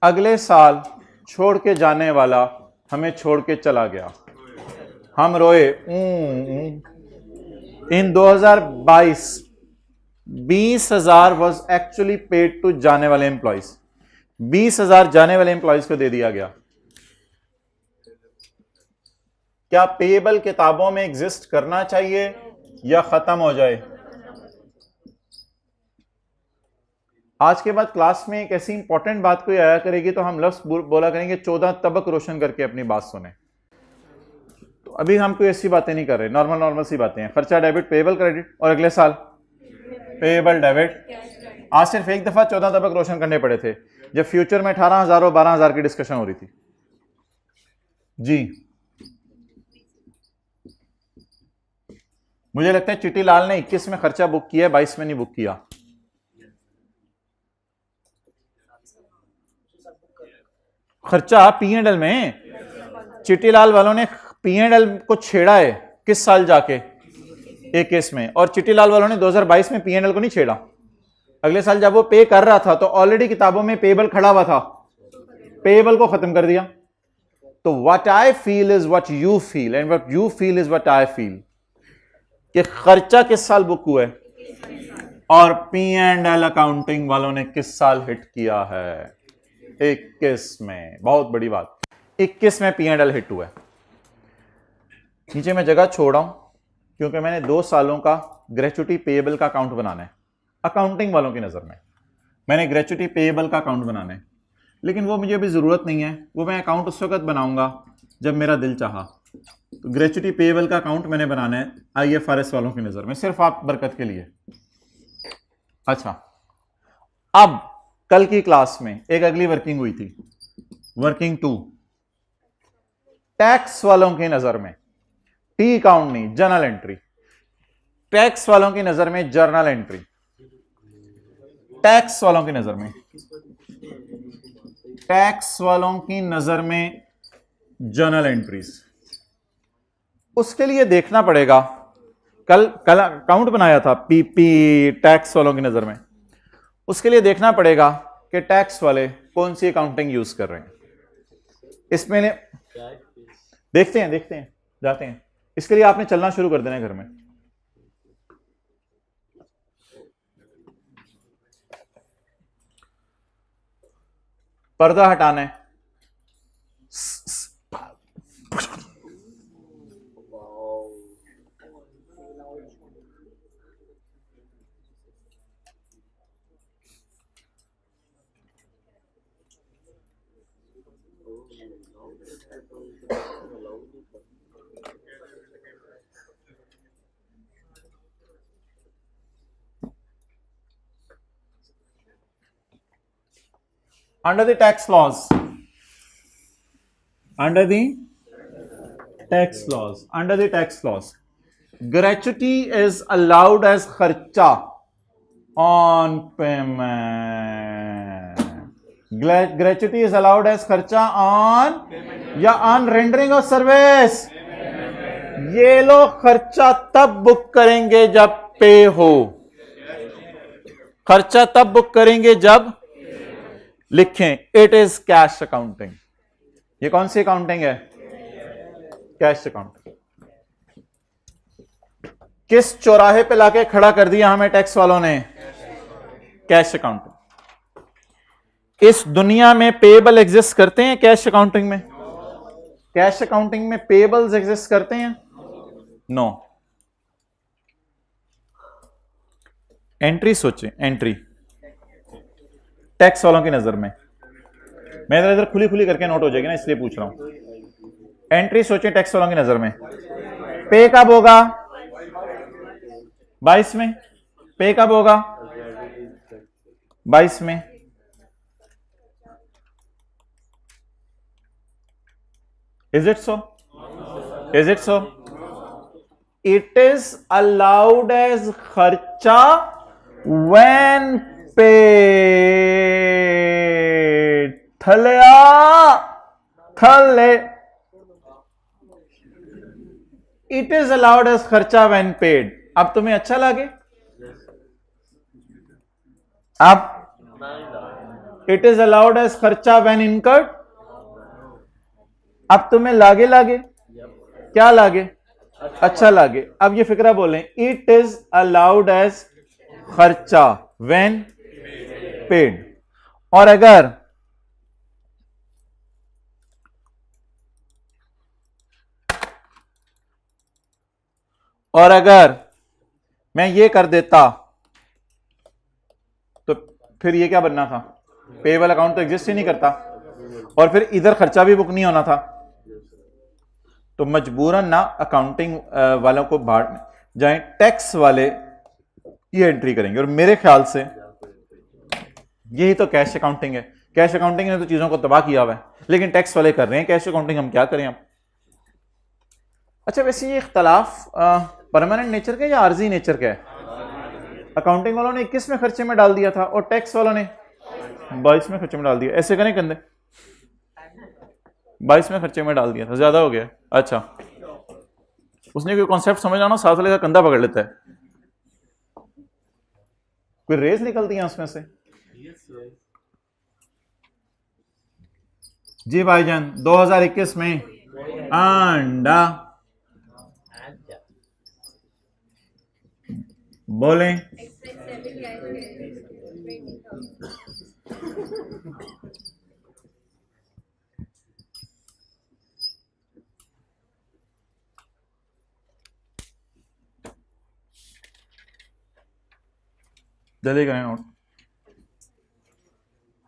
अगले साल छोड़ के जाने वाला हमें छोड़ के चला गया, हम रोए। इन 2022 20,000 वॉज एक्चुअली पेड टू जाने वाले एम्प्लॉयज। 20,000 जाने वाले एम्प्लॉयज को दे दिया गया। क्या पेएबल किताबों में एग्जिस्ट करना चाहिए या खत्म हो जाए? आज के बाद क्लास में एक ऐसी इंपॉर्टेंट बात कोई आया करेगी तो हम लफ्ज बोला करेंगे 14 तबक रोशन करके अपनी बात सुने। तो अभी हम कोई ऐसी बातें नहीं कर रहे, नॉर्मल सी बातें हैं। खर्चा डेबिट पेएबल क्रेडिट, और अगले साल पेएबल डेबिट। आज सिर्फ एक दफा 14 तबक रोशन करने पड़े थे जब फ्यूचर में 18,000 और 12,000 की डिस्कशन हो रही थी। जी मुझे लगता है चिट्टी लाल ने 21 में खर्चा बुक किया है, 22 में नहीं बुक किया। खर्चा P&L में चिट्टी लाल वालों ने P&L को छेड़ा है किस साल जाके? 21 में। और चिट्टी लाल वालों ने 2022 में P&L को नहीं छेड़ा। अगले साल जब वो पे कर रहा था तो ऑलरेडी किताबों में पेएबल खड़ा हुआ था, पेएबल को खत्म कर दिया। तो what I feel is what you feel and what you feel is what I feel, कि खर्चा किस साल बुक हुआ है और P&L अकाउंटिंग वालों ने किस साल हिट किया है? 21 में। बहुत बड़ी बात, 21 में P&L हिट हुआ है। नीचे मैं जगह छोड़ रहा हूं क्योंकि मैंने 2 सालों का ग्रेचुटी पेएबल का अकाउंट बनाना है। अकाउंटिंग वालों की नजर में मैंने ग्रेचुटी पेएबल का अकाउंट बनाना है, लेकिन वो मुझे अभी जरूरत नहीं है। वो मैं अकाउंट उस वक्त बनाऊंगा जब मेरा दिल चाहा। तो ग्रेचुटी पेएबल का अकाउंट मैंने बनाना है IFRS वालों की नजर में, सिर्फ आप बरकत के लिए। अच्छा, अब कल की क्लास में एक अगली वर्किंग हुई थी, वर्किंग 2, टैक्स वालों की नजर में, टी अकाउंट नहीं, जर्नल एंट्री। टैक्स वालों की नजर में जर्नल एंट्री, टैक्स वालों की नजर में, टैक्स वालों की नजर में जर्नल एंट्रीज। उसके लिए देखना पड़ेगा, कल अकाउंट बनाया था पीपी टैक्स वालों की नजर में, उसके लिए देखना पड़ेगा कि टैक्स वाले कौन सी अकाउंटिंग यूज कर रहे हैं। इसमें देखते हैं जाते हैं। इसके लिए आपने चलना शुरू कर देना है घर में। पर्दा हटाना है। Under the tax laws, under the tax laws, gratuity is allowed as kharcha on payment. Gratuity is allowed as kharcha on या on rendering of service. ये लोग खर्चा तब बुक करेंगे जब पे हो, खर्चा तब बुक करेंगे जब लिखें इट इज कैश अकाउंटिंग। ये कौन सी अकाउंटिंग है? Cash accounting. किस चौराहे पे लाके खड़ा कर दिया हमें टैक्स वालों ने? Cash accounting. इस दुनिया में पेएबल एग्जिस्ट करते हैं कैश अकाउंटिंग में? कैश अकाउंटिंग में पेएबल्स एग्जिस्ट करते हैं? नो। एंट्री सोचें, एंट्री टैक्स वालों की नजर में, मैं इधर खुली करके नोट हो जाएगी ना, इसलिए पूछ रहा हूं। एंट्री सोचें टैक्स वालों की नजर में। पे कब होगा? 22 में। पे कब होगा? 22 में। Is it so? Is it so? It is allowed as खर्चा व्हेन पेड। थले इट इज अलाउड एज खर्चा व्हेन पेड। अब तुम्हें अच्छा लगे? अब इट इज अलाउड एज खर्चा व्हेन इनकर्ड। अब तुम्हें लागे क्या लागे? अच्छा लागे। अब ये फिक्रा बोलें, इट इज अलाउड एज खर्चा व्हेन पेड। और अगर मैं ये कर देता तो फिर ये क्या बनना था? पेएबल अकाउंट तो एग्जिस्ट ही नहीं करता, और फिर इधर खर्चा भी बुक नहीं होना था। तो मजबूरन ना अकाउंटिंग वालों को बाहर जाएं, टैक्स वाले ये एंट्री करेंगे। और मेरे ख्याल से यही तो कैश अकाउंटिंग है। कैश अकाउंटिंग ने तो चीजों को तबाह किया हुआ है, लेकिन टैक्स वाले कर रहे हैं कैश अकाउंटिंग। हम क्या करें अब? अच्छा, वैसे ये इख्तलाफ परमानेंट नेचर का या आर्जी नेचर का है? अकाउंटिंग वालों ने 21 में खर्चे में डाल दिया था और टैक्स वालों ने 22 में खर्चे में डाल दिया। ऐसे करें कंधे, 22 में खर्चे में डाल दिया था, ज्यादा हो गया। अच्छा, उसने कोई कॉन्सेप्ट समझ आना, साथ वाले का कंधा पकड़ लेता है, कोई रेस निकलती है उसमें से। जी भाईजान, 2021 में अंडा बोलें। जल्दी करें नोट।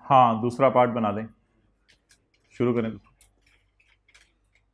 हाँ, दूसरा पार्ट बना दें, शुरू करें।